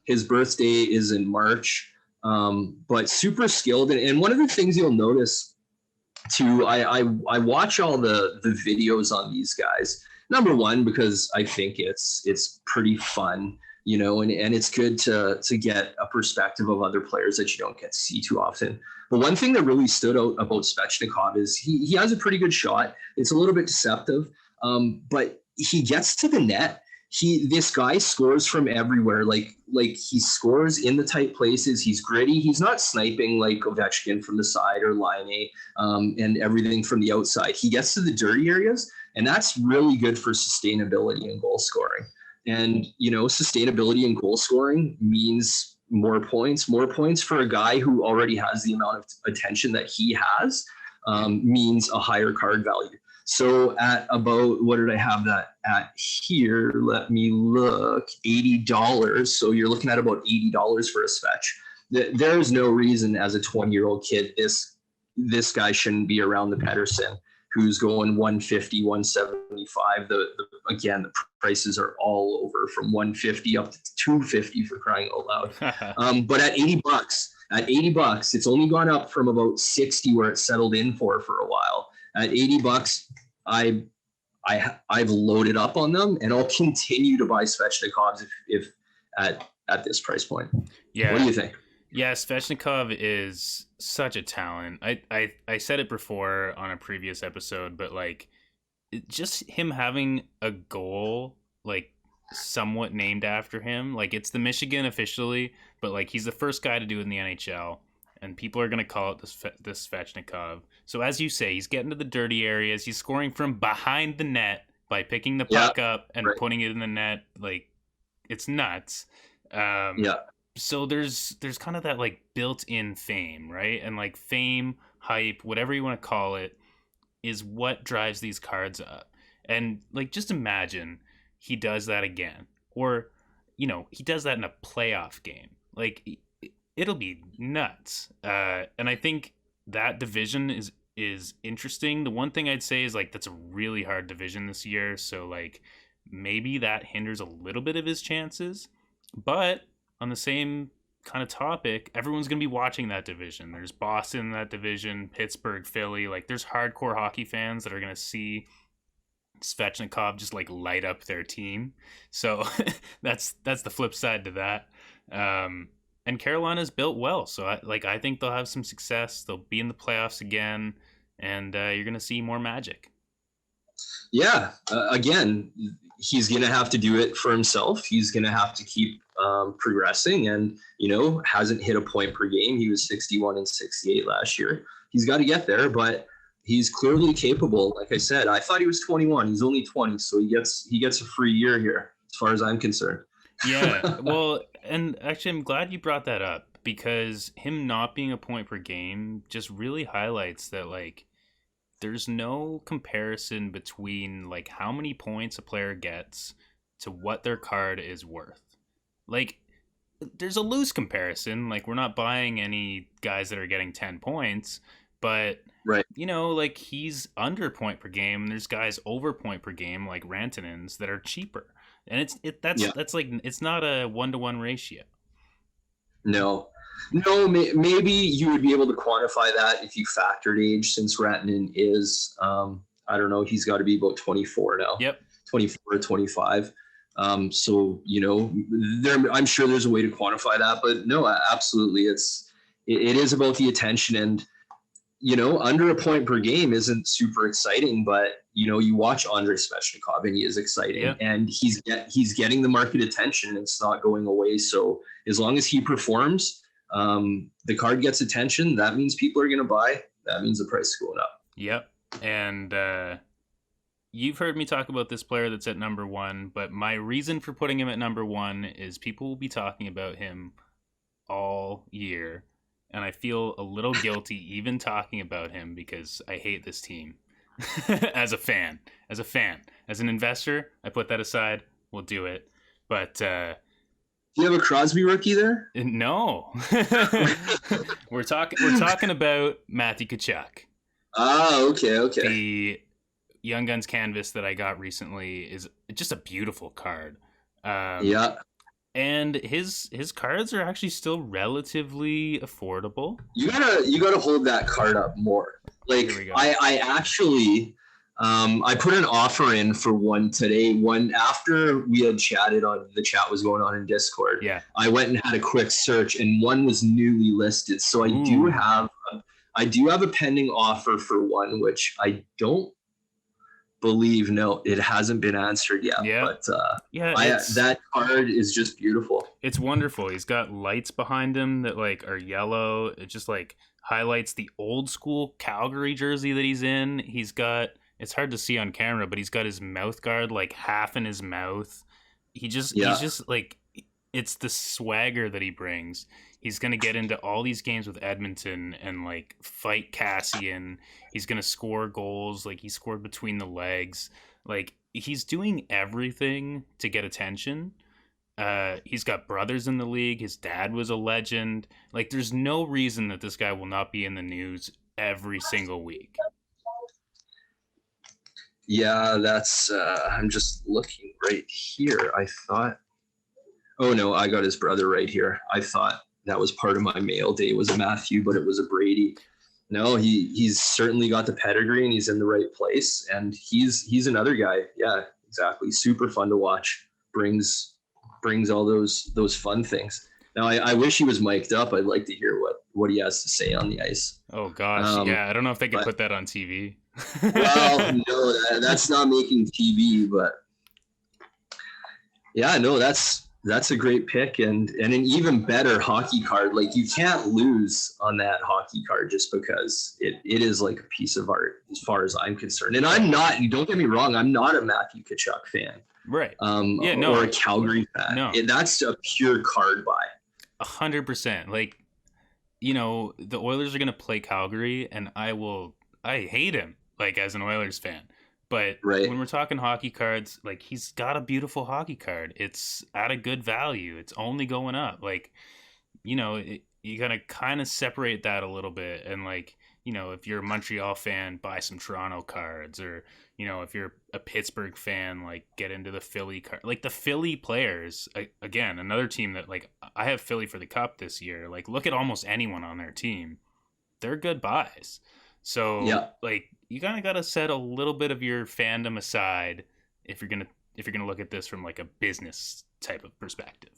His birthday is in March, but super skilled. And one of the things you'll notice too, I watch all the videos on these guys. Number one, because I think it's pretty fun, and it's good to get a perspective of other players that you don't get to see too often. But one thing that really stood out about Svechnikov is he has a pretty good shot. It's a little bit deceptive, but he gets to the net. This guy scores from everywhere. Like he scores in the tight places. He's gritty. He's not sniping like Ovechkin from the side or Laine and everything from the outside. He gets to the dirty areas, and that's really good for sustainability and goal scoring. And, sustainability and goal scoring means more points for a guy who already has the amount of attention that he has, means a higher card value. So at about, what did I have that at here? Let me look. $80. So you're looking at about $80 for a Svetch. There's no reason as a 20-year-old kid this guy shouldn't be around the Pedersen, who's going 150, 175. Again, the prices are all over from 150 up to 250 for crying out loud. But at $80, it's only gone up from about 60 where it settled in for a while. At $80, I've loaded up on them, and I'll continue to buy Svechnikovs if at this price point. Yeah. What do you think? Yeah, Svechnikov is such a talent. I said it before on a previous episode, but like just him having a goal like somewhat named after him, like it's the Michigan officially, but like he's the first guy to do it in the NHL. And people are going to call it this Svechnikov. So as you say, he's getting to the dirty areas. He's scoring from behind the net by picking the puck up and putting it in the net. Like, it's nuts. So there's kind of that, like, built-in fame, right? And, like, fame, hype, whatever you want to call it, is what drives these cards up. And, like, just imagine he does that again. Or, you know, he does that in a playoff game. Like, it'll be nuts. And I think that division is interesting. The one thing I'd say is like that's a really hard division this year, so like maybe that hinders a little bit of his chances. But on the same kind of topic, everyone's going to be watching that division. There's Boston in that division, Pittsburgh, Philly. Like there's hardcore hockey fans that are going to see Svechnikov just like light up their team. So that's the flip side to that. And Carolina's built well, so I think they'll have some success. They'll be in the playoffs again, and you're going to see more magic. Yeah, again, he's going to have to do it for himself. He's going to have to keep progressing, and hasn't hit a point per game. He was 61 and 68 last year. He's got to get there, but he's clearly capable. Like I said, I thought he was 21. He's only 20, so he gets a free year here, as far as I'm concerned. Yeah, well, and actually I'm glad you brought that up, because him not being a point per game just really highlights that like there's no comparison between like how many points a player gets to what their card is worth. Like there's a loose comparison, like we're not buying any guys that are getting 10 points, but right, like he's under point per game, and there's guys over point per game like Rantanen's that are cheaper. And that's like it's not a 1-to-1 ratio. No, maybe you would be able to quantify that if you factored age, since Rantanen is I don't know, he's got to be about 24 now. Yep, 24 or 25. So I'm sure there's a way to quantify that, but no, absolutely, it is about the attention, and under a point per game isn't super exciting, but you watch Andrei Svechnikov and he is exciting, and he's getting the market attention, and it's not going away. So as long as he performs, the card gets attention. That means people are going to buy. That means the price is going up. Yep. And you've heard me talk about this player that's at number 1, but my reason for putting him at number 1 is people will be talking about him all year. And I feel a little guilty even talking about him because I hate this team. As a fan. As an investor, I put that aside. We'll do it. But do you have a Crosby rookie there? No. We're talking about Matthew Tkachuk. Okay. The Young Guns canvas that I got recently is just a beautiful card. Yeah. And his cards are actually still relatively affordable. You gotta hold that card up more. Like I actually I put an offer in for one today. One after we had chatted on the chat was going on in Discord. Yeah. I went and had a quick search, and one was newly listed. So I do have a pending offer for one, which I don't believe it hasn't been answered yet. But that card is just beautiful. It's wonderful. He's got lights behind him that like are yellow. It just like highlights the old school Calgary jersey that he's in. He's got, it's hard to see on camera, but he's got his mouth guard like half in his mouth. He's just like, it's the swagger that he brings. he's going to get into all these games with Edmonton and like fight Cassian. He's going to score goals. Like he scored between the legs. Like he's doing everything to get attention. He's got brothers in the league. His dad was a legend. Like there's no reason that this guy will not be in the news every single week. Yeah, that's I'm just looking right here. I thought, oh no, I got his brother right here. I thought that was part of my mail day was a Matthew, but it was a Brady. No, he's certainly got the pedigree and he's in the right place. And he's another guy. Yeah, exactly. Super fun to watch. Brings all those fun things. Now I wish he was mic'd up. I'd like to hear what he has to say on the ice. Oh gosh, yeah. I don't know if they could put that on TV. Well, no, that's not making TV, but yeah, no, that's a great pick and an even better hockey card. Like you can't lose on that hockey card just because it is like a piece of art as far as I'm concerned. And I'm not, don't get me wrong, I'm not a Matthew Tkachuk fan. Right. Or a Calgary fan. No. That's a pure card buy. 100%. Like, you know, the Oilers are going to play Calgary and I hate him, like as an Oilers fan. But when we're talking hockey cards, like he's got a beautiful hockey card. It's at a good value. It's only going up. Like, you know, you got to kind of separate that a little bit. And like, you know, if you're a Montreal fan, buy some Toronto cards. Or, you know, if you're a Pittsburgh fan, like get into the Philly card. Like the Philly players, again, another team that like I have Philly for the Cup this year. Like look at almost anyone on their team. They're good buys. So like you kind of got to set a little bit of your fandom aside if you're gonna look at this from like a business type of perspective.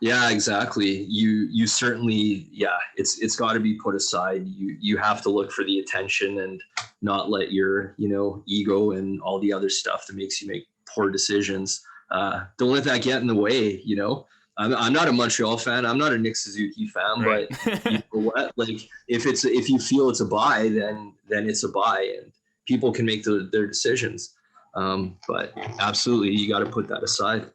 Yeah, exactly. You certainly, it's got to be put aside. You have to look for the attention and not let your, you know, ego and all the other stuff that makes you make poor decisions. Don't let that get in the way, you know. I'm not a Montreal fan. I'm not a Nick Suzuki fan, right. But you know what? Like if you feel it's a buy, then it's a buy, and people can make their decisions. But absolutely, you got to put that aside.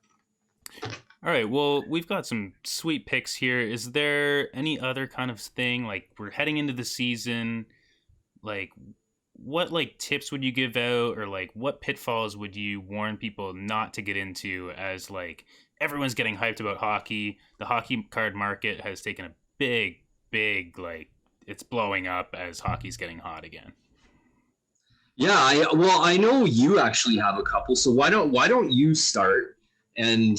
All right. Well, we've got some sweet picks here. Is there any other kind of thing like we're heading into the season? Like, what like tips would you give out, or like what pitfalls would you warn people not to get into as like everyone's getting hyped about hockey? The hockey card market has taken a big, like it's blowing up as hockey's getting hot again. Yeah, I know you actually have a couple. So why don't you start and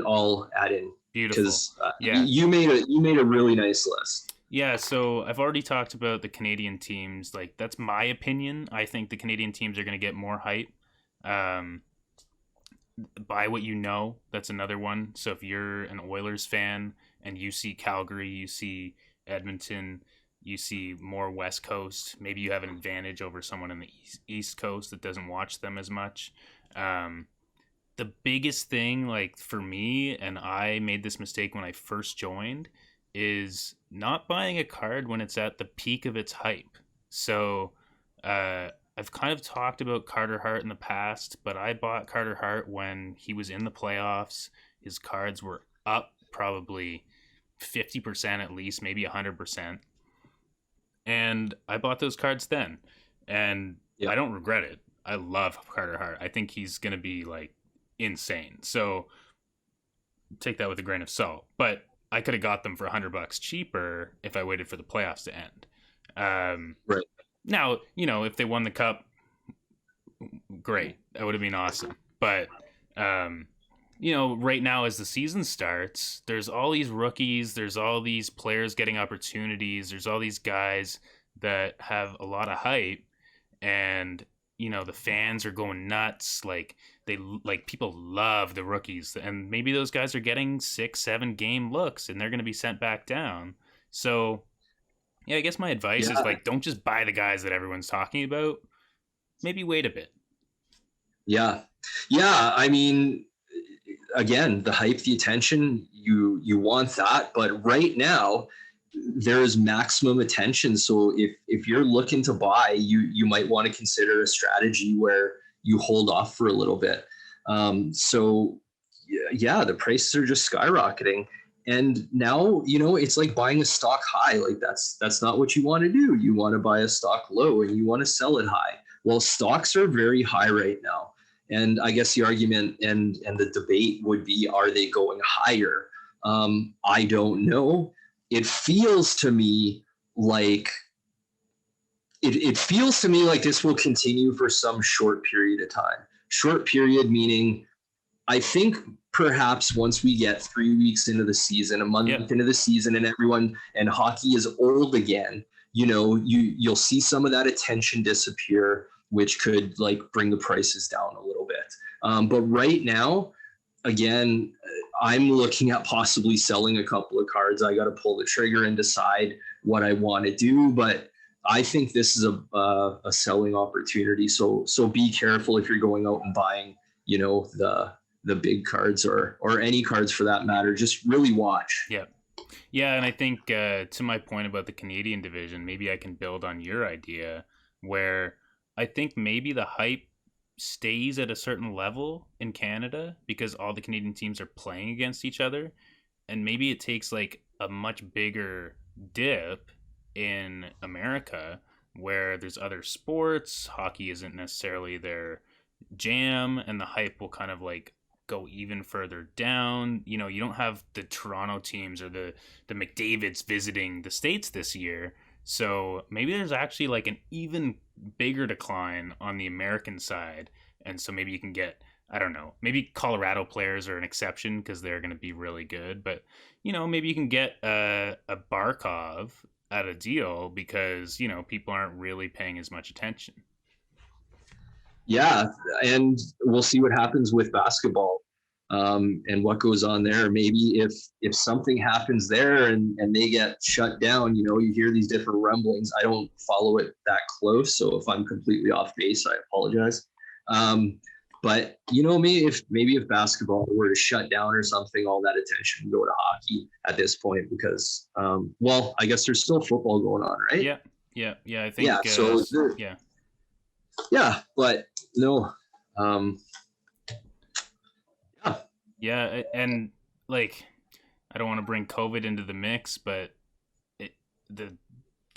I'll add in. Beautiful. Because you made a really nice list. Yeah, so I've already talked about the Canadian teams. Like that's my opinion. I think the Canadian teams are going to get more hype. Buy what you know. That's another one. So if you're an Oilers fan and you see Calgary, you see Edmonton, you see more West Coast, maybe you have an advantage over someone in the East Coast that doesn't watch them as much. The biggest thing, like for me, and I made this mistake when I first joined, is not buying a card when it's at the peak of its hype. So I've kind of talked about Carter Hart in the past, but I bought Carter Hart when he was in the playoffs. His cards were up probably 50% at least, maybe 100%. And I bought those cards then. And I don't regret it. I love Carter Hart. I think he's going to be like insane. So take that with a grain of salt. But I could have got them for $100 cheaper if I waited for the playoffs to end. Right. Now, you know, if they won the cup, great. That would have been awesome. But, you know, right now as the season starts, there's all these rookies. There's all these players getting opportunities. There's all these guys that have a lot of hype. And, you know, the fans are going nuts. Like people love the rookies. And maybe those guys are getting 6-7 game looks and they're going to be sent back down. So, yeah, I guess my advice is like, don't just buy the guys that everyone's talking about. Maybe wait a bit. Yeah. I mean, again, the hype, the attention, you want that. But right now, there is maximum attention. So if you're looking to buy, you might want to consider a strategy where you hold off for a little bit. So, the prices are just skyrocketing. And now, it's like buying a stock high. Like that's not what you want to do. You want to buy a stock low and you want to sell it high. Well, stocks are very high right now. And I guess the argument and the debate would be, are they going higher? I don't know. It feels to me like it feels to me like this will continue for some short period of time. Short period meaning, I think perhaps once we get 3 weeks into the season, a month into the season, and everyone and hockey is old again, you'll see some of that attention disappear, which could like bring the prices down a little bit. But right now, again, I'm looking at possibly selling a couple of cards. I got to pull the trigger and decide what I want to do, but I think this is a selling opportunity. So be careful if you're going out and buying, the big cards or any cards for that matter. Just really watch. Yeah, and I think to my point about the Canadian division, maybe I can build on your idea where I think maybe the hype stays at a certain level in Canada because all the Canadian teams are playing against each other, and maybe it takes like a much bigger dip in America where there's other sports, hockey isn't necessarily their jam, and the hype will kind of like go even further down. You don't have the Toronto teams or the McDavids visiting the States this year, so maybe there's actually like an even bigger decline on the American side, and so maybe you can get, I don't know, maybe Colorado players are an exception because they're going to be really good, but maybe you can get a Barkov at a deal because people aren't really paying as much attention. Yeah, and we'll see what happens with basketball and what goes on there. Maybe if something happens there and they get shut down, you hear these different rumblings. I don't follow it that close, so if I'm completely off base, I apologize. But maybe if basketball were to shut down or something, all that attention would go to hockey at this point because, I guess there's still football going on, right? Yeah. I think. Yeah, but no. Yeah, and like, I don't want to bring COVID into the mix, but the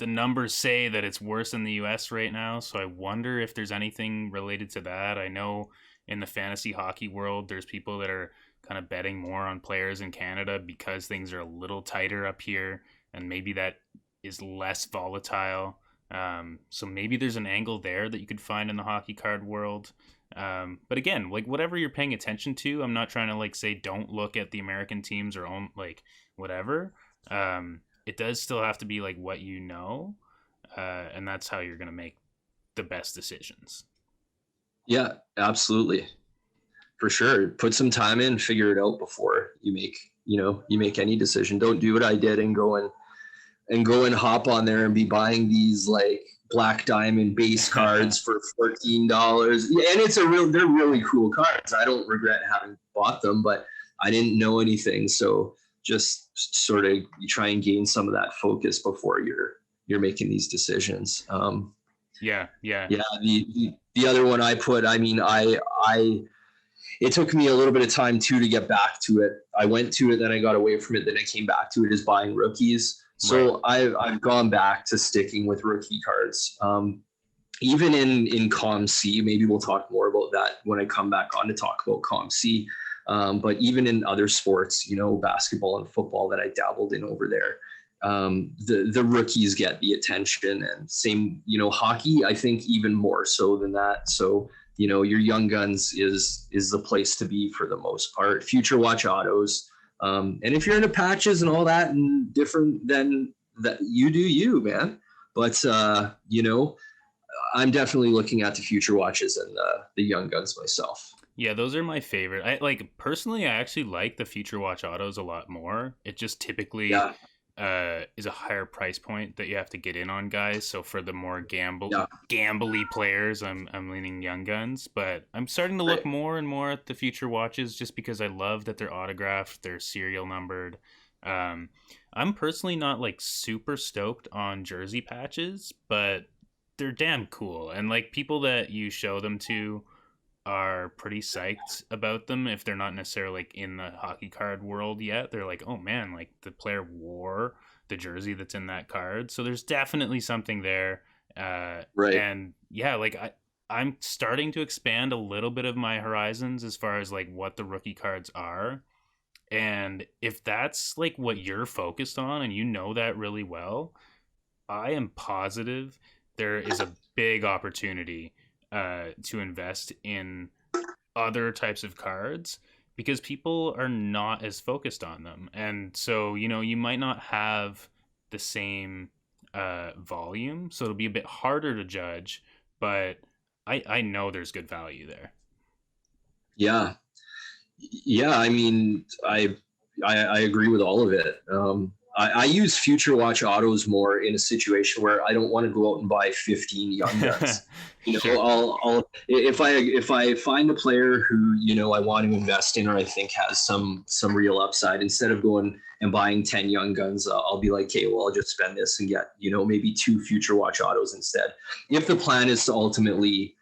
numbers say that it's worse in the U.S. right now, so I wonder if there's anything related to that. I know in the fantasy hockey world, there's people that are kind of betting more on players in Canada because things are a little tighter up here, and maybe that is less volatile. So maybe there's an angle there that you could find in the hockey card world. But again, like whatever you're paying attention to, I'm not trying to like say don't look at the American teams or own like whatever. It does still have to be like what and that's how you're going to make the best decisions. Yeah, absolutely. For sure. Put some time in, figure it out before you make any decision. Don't do what I did and go and hop on there and be buying these like Black Diamond base cards for $14. And they're really cool cards. I don't regret having bought them, but I didn't know anything. So just sort of you try and gain some of that focus before you're making these decisions. Yeah. The other one I put, it took me a little bit of time too to get back to it. I went to it, then I got away from it, then I came back to it, is buying rookies. So right. I've gone back to sticking with rookie cards. Even in COM-C, maybe we'll talk more about that when I come back on to talk about COM-C. But even in other sports, basketball and football that I dabbled in over there, the rookies get the attention, and same, hockey, I think even more so than that. So, your young guns is the place to be for the most part. Future watch autos. And if you're into patches and all that and different, then that you do you, man. But, I'm definitely looking at the future watches and the young guns myself. Yeah, those are my favorite. I actually like the future watch autos a lot more. It just typically is a higher price point that you have to get in on, guys. So for the more gambly players, I'm leaning young guns, but I'm starting to look more and more at the future watches just because I love that they're autographed, they're serial numbered. I'm personally not like super stoked on jersey patches, but they're damn cool, and like people that you show them to are pretty psyched about them if they're not necessarily like in the hockey card world yet. They're like, oh man, like the player wore the jersey that's in that card. So there's definitely something there. Right. And yeah, like I'm starting to expand a little bit of my horizons as far as like what the rookie cards are. And if that's like what you're focused on and you know that really well, I am positive there is a big opportunity to invest in other types of cards because people are not as focused on them. And so, you know, you might not have the same volume, so it'll be a bit harder to judge, but I know there's good value there. Yeah. Yeah. I mean, I agree with all of it. I use Future Watch autos more in a situation where I don't want to go out and buy 15 young guns. You know, Sure. I'll if I find a player who, you know, I want to invest in or I think has some real upside, instead of going and buying 10 young guns, I'll be like, okay, well, I'll just spend this and get, you know, maybe 2 Future Watch autos instead, if the plan is to ultimately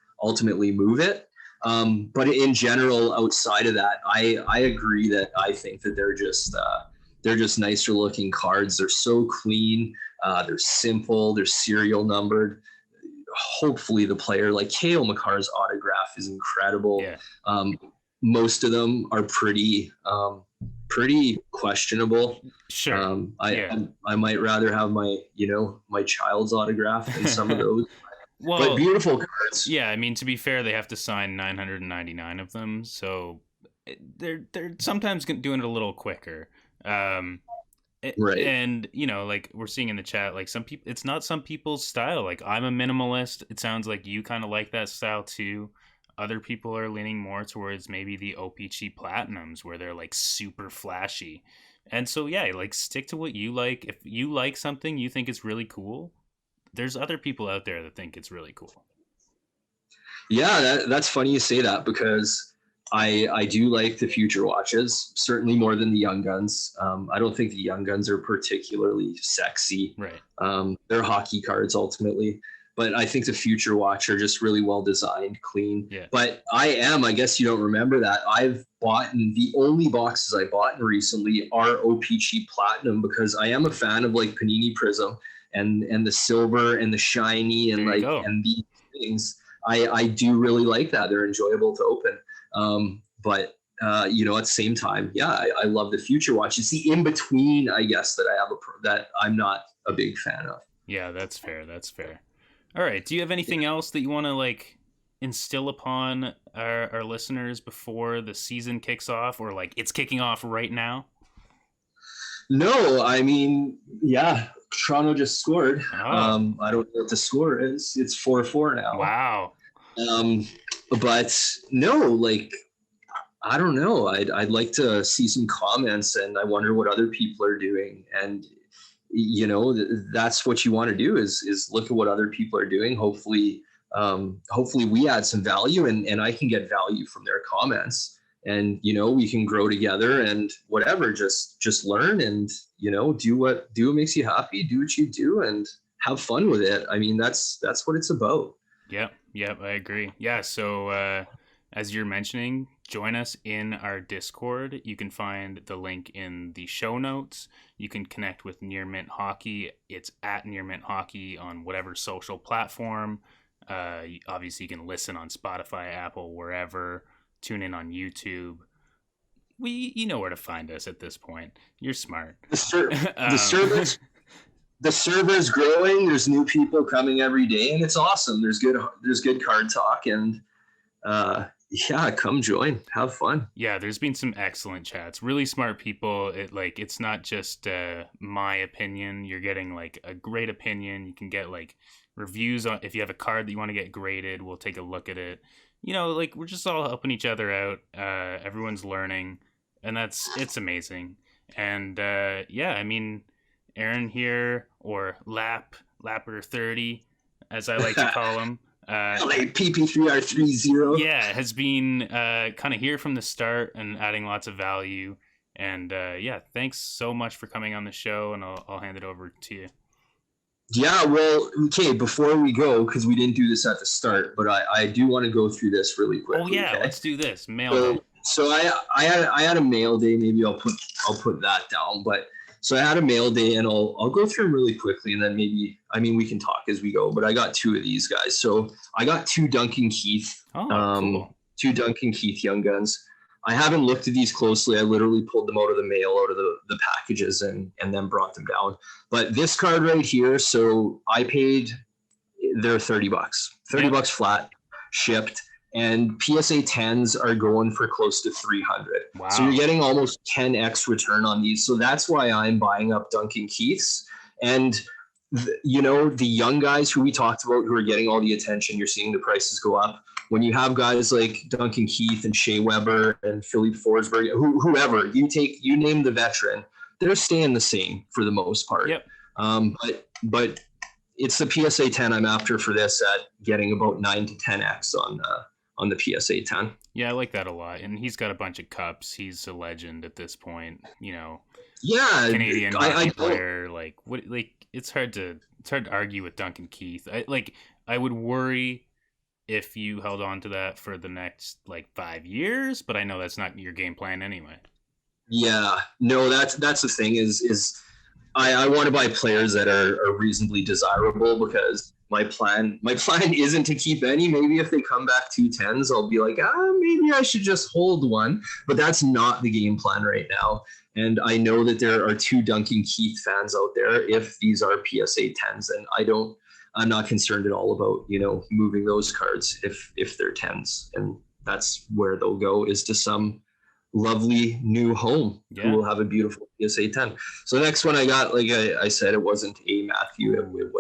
move it. But in general, outside of that, I agree that I think that they're just nicer looking cards. They're so clean. They're simple. They're serial numbered. Hopefully the player, like Cale Makar's autograph is incredible. Yeah. Most of them are pretty questionable. Sure. I might rather have my, you know, my child's autograph than some of those. Well, but beautiful cards. yeah, I mean, to be fair, they have to sign 999 of them, so they're sometimes doing it a little quicker. Right. And you know, like we're seeing in the chat, like some people, it's not some people's style. Like I'm a minimalist. It sounds like you kind of like that style too. Other people are leaning more towards maybe the OPC Platinums, where they're like super flashy. And so yeah, like stick to what you like. If you like something you think is really cool, there's other people out there that think it's really cool. Yeah, that's funny you say that, because I do like the Future Watches, certainly more than the Young Guns. I don't think the Young Guns are particularly sexy. Right. They're hockey cards ultimately, but I think the Future Watch are just really well designed, clean. Yeah. But I guess you don't remember that, I've bought, the only boxes I bought recently are OPG Platinum, because I am a fan of like Panini Prism and the silver and the shiny and like and these things. I do really like that. They're enjoyable to open. But you know, at the same time, yeah, I love the Future Watch. It's the in between, I guess, that I have that I'm not a big fan of. Yeah, that's fair. That's fair. All right. Do you have anything else that you want to like instill upon our listeners before the season kicks off, or like it's kicking off right now? No, I mean, yeah, Toronto just scored. Oh. I don't know what the score is. It's 4-4 now. Wow. But no, like, I don't know. I'd like to see some comments, and I wonder what other people are doing. And you know, that's what you want to do is look at what other people are doing. Hopefully we add some value, and I can get value from their comments. And you know, we can grow together and whatever. Just learn, and you know, do what makes you happy. Do what you do, and have fun with it. I mean, that's what it's about. Yep, I agree. Yeah, so as you're mentioning, join us in our Discord. You can find the link in the show notes. You can connect with Near Mint Hockey. It's at Near Mint Hockey on whatever social platform. Obviously, you can listen on Spotify, Apple, wherever. Tune in on YouTube. You know where to find us at this point. You're smart. The server's growing. There's new people coming every day, and it's awesome. There's good card talk, and yeah, come join, have fun. Yeah, there's been some excellent chats. Really smart people. It's not just my opinion. You're getting like a great opinion. You can get like reviews on if you have a card that you want to get graded. We'll take a look at it. You know, like we're just all helping each other out. Everyone's learning, and it's amazing. And yeah, I mean, Aaron here, or Lapper 30, as I like to call him. Like PP3R30. Yeah, has been kind of here from the start and adding lots of value. And yeah, thanks so much for coming on the show, and I'll hand it over to you. Yeah, well, okay, before we go, because we didn't do this at the start, but I do want to go through this really Oh quickly, yeah, okay? let's do this. Mail day. So I had a mail day. Maybe I'll put that down. But so I had a mail day, and I'll go through them really quickly, and then maybe we can talk as we go. But I got two of these guys. So I got two Duncan Keith, Oh, cool. two Duncan Keith Young Guns. I haven't looked at these closely. I literally pulled them out of the mail, out of the packages, and then brought them down. But this card right here, so I paid, they're $30, $30 flat, shipped, and PSA 10s are going for close to 300. Wow. So you're getting almost 10x return on these. So that's why I'm buying up Duncan Keiths. And the young guys who we talked about who are getting all the attention, you're seeing the prices go up. When you have guys like Duncan Keith and Shea Weber and Philippe Forsberg, whoever you name the veteran, they're staying the same for the most part. Yep. But it's the PSA 10 I'm after for this at getting about 9 to 10x on the PSA 10. Yeah, I like that a lot. And he's got a bunch of cups. He's a legend at this point. Yeah, Canadian hockey player. It's hard to argue with Duncan Keith. I would worry if you held on to that for the next 5 years, but I know that's not your game plan anyway. Yeah, no, that's the thing is I want to buy players that are reasonably desirable, because my plan isn't to keep any. Maybe if they come back 210s, I'll be like, maybe I should just hold one, but that's not the game plan right now. And I know that there are two Duncan Keith fans out there if these are PSA 10s, and I'm not concerned at all about, moving those cards if they're 10s, and that's where they'll go, is to some lovely new home who will have a beautiful PSA 10. So the next one I got, like I said, it wasn't a Matthew, it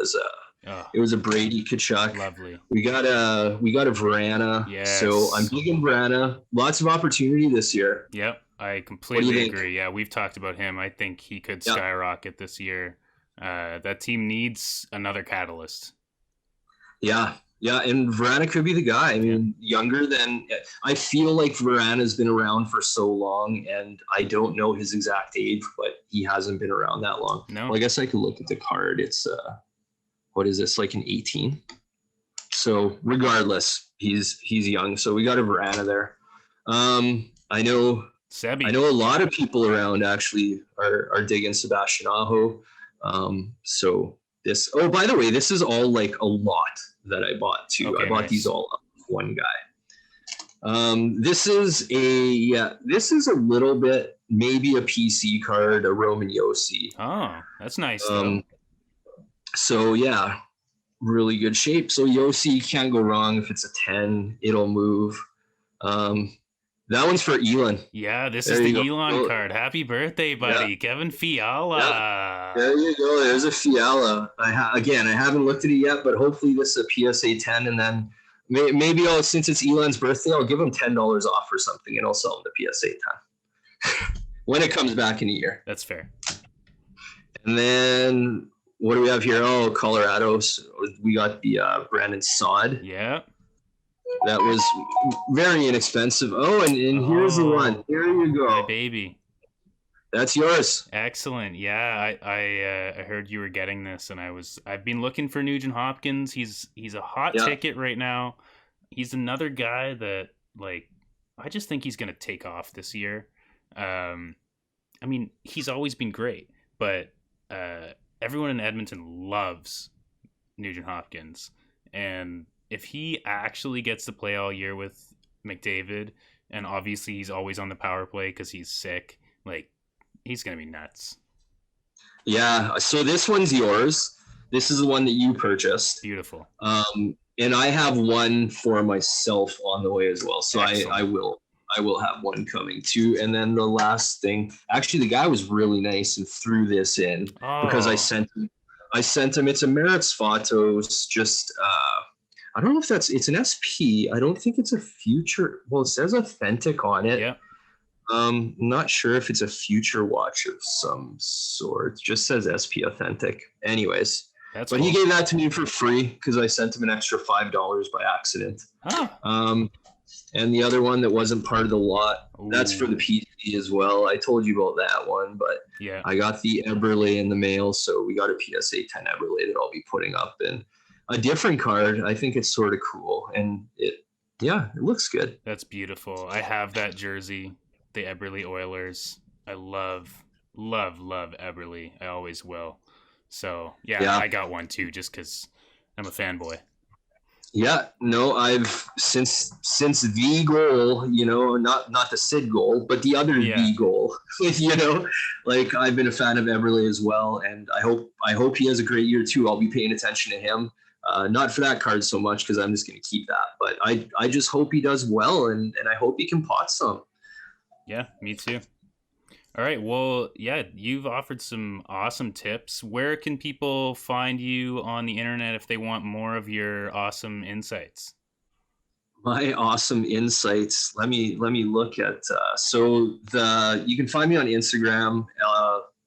was a Brady Tkachuk. Lovely. We got a Vrana. Yes. So I'm digging Vrana. Lots of opportunity this year. Yep, I completely agree. Yeah, we've talked about him. I think he could skyrocket this year. That team needs another catalyst. Yeah, and Vrana could be the guy. I mean, younger than, I feel like Vrana's been around for so long, and I don't know his exact age, but he hasn't been around that long. No. Well, I guess I could look at the card. It's what is this, like an 18? So regardless, he's young. So we got a Vrana there. I know a lot of people around actually are digging Sebastian Aho. So this, by the way, this is all like a lot that I bought too. Okay, I bought these all up with one guy. This is a little bit, maybe a PC card, a Roman Josi. Oh, that's nice. So yeah, really good shape. So Josi, can't go wrong. If it's a 10, it'll move. That one's for Elon. Yeah, this is the Elon card. Happy birthday, buddy. Yeah. Kevin Fiala. Yeah. There you go. There's a Fiala. I haven't looked at it yet, but hopefully this is a PSA 10, and then maybe since it's Elon's birthday, I'll give him $10 off or something, and I'll sell him the PSA 10 when it comes back in a year. That's fair. And then what do we have here? Oh, Colorado. So we got the Brandon Saad. Yeah. That was very inexpensive. Oh, and here's the one. Here you go. My baby. That's yours. Excellent. Yeah, I heard you were getting this, and I've been looking for Nugent Hopkins. He's a hot ticket right now. He's another guy that I just think he's gonna take off this year. I mean, he's always been great, but everyone in Edmonton loves Nugent Hopkins, and if he actually gets to play all year with McDavid, and obviously he's always on the power play because he's sick, he's going to be nuts. Yeah, so this one's yours. This is the one that you purchased. Beautiful. And I have one for myself on the way as well. So I will have one coming too. And then the last thing, actually the guy was really nice and threw this in because I sent him. It's a Meritz Photos, just I don't know if it's an SP. I don't think it's a future. Well, it says authentic on it. Yeah. Not sure if it's a watch of some sort. It just says SP authentic. Anyways, but cool. He gave that to me for free because I sent him an extra $5 by accident. Oh. And the other one that wasn't part of the lot, Ooh. that's for the PC as well. I told you about that one, but yeah, I got the Eberle in the mail, so we got a PSA 10 Eberle that I'll be putting up, and a different card. I think it's sort of cool, and it looks good. That's beautiful. I have that jersey, the Eberle Oilers. I love Eberle. I always will. So yeah. I got one too, just because I'm a fanboy. Yeah, no, I've since the goal, not the Sid goal, but the other the goal, like I've been a fan of Eberle as well, and I hope he has a great year too. I'll be paying attention to him. Not for that card so much, because I'm just going to keep that, but I just hope he does well, and I hope he can pot some. Yeah, me too. All right. Well, yeah, you've offered some awesome tips. Where can people find you on the internet if they want more of your awesome insights? My awesome insights. Let me look at. You can find me on Instagram,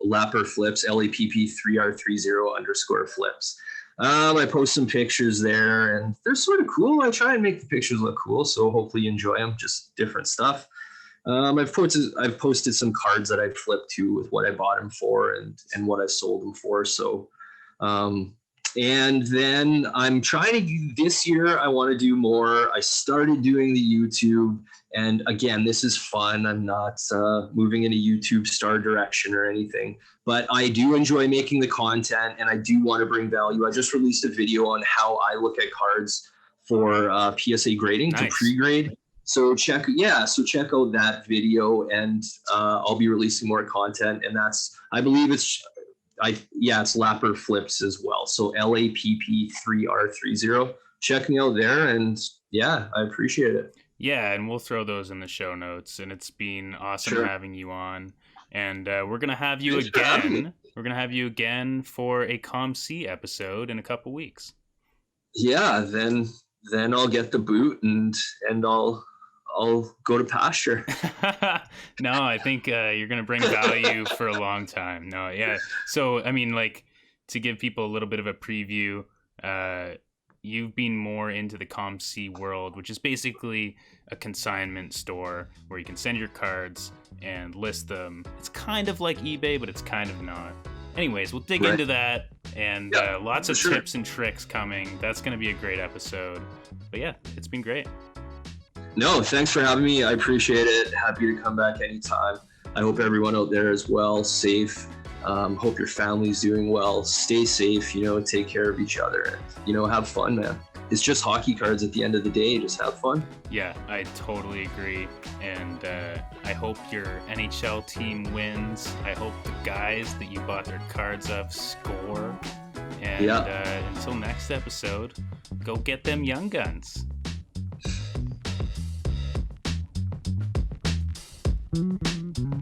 Lapper Flips, LAPP3R30_flips. I post some pictures there, and they're sort of cool. I try and make the pictures look cool, so hopefully you enjoy them. Just different stuff. I've posted some cards that I flipped too, with what I bought them for and what I sold them for. So, and then I'm trying to this year. I want to do more. I started doing the YouTube, and again, this is fun. I'm not moving in a YouTube star direction or anything, but I do enjoy making the content, and I do want to bring value. I just released a video on how I look at cards for PSA grading to pre-grade. So check out that video, and I'll be releasing more content. And it's Lapper Flips as well. So LAPP3R30. Check me out there, and I appreciate it. Yeah, and we'll throw those in the show notes. And it's been awesome having you on. And we're gonna have you again. We're gonna have you again for a ComC episode in a couple weeks. Yeah, then I'll get the boot, and I'll go to pasture. No, I think you're going to bring value for a long time. No, yeah. So, I mean, like, to give people a little bit of a preview, you've been more into the ComC world, which is basically a consignment store where you can send your cards and list them. It's kind of like eBay, but it's kind of not. Anyways, we'll dig into that, and lots of tips and tricks coming. That's going to be a great episode. But yeah, it's been great. No, thanks for having me. I appreciate it. Happy to come back anytime. I hope everyone out there is well, safe. Hope your family's doing well. Stay safe, take care of each other, and, have fun, man. It's just hockey cards at the end of the day. Just have fun. Yeah, I totally agree. And I hope your NHL team wins. I hope the guys that you bought their cards of score. And until next episode, go get them young guns. Mm-hmm.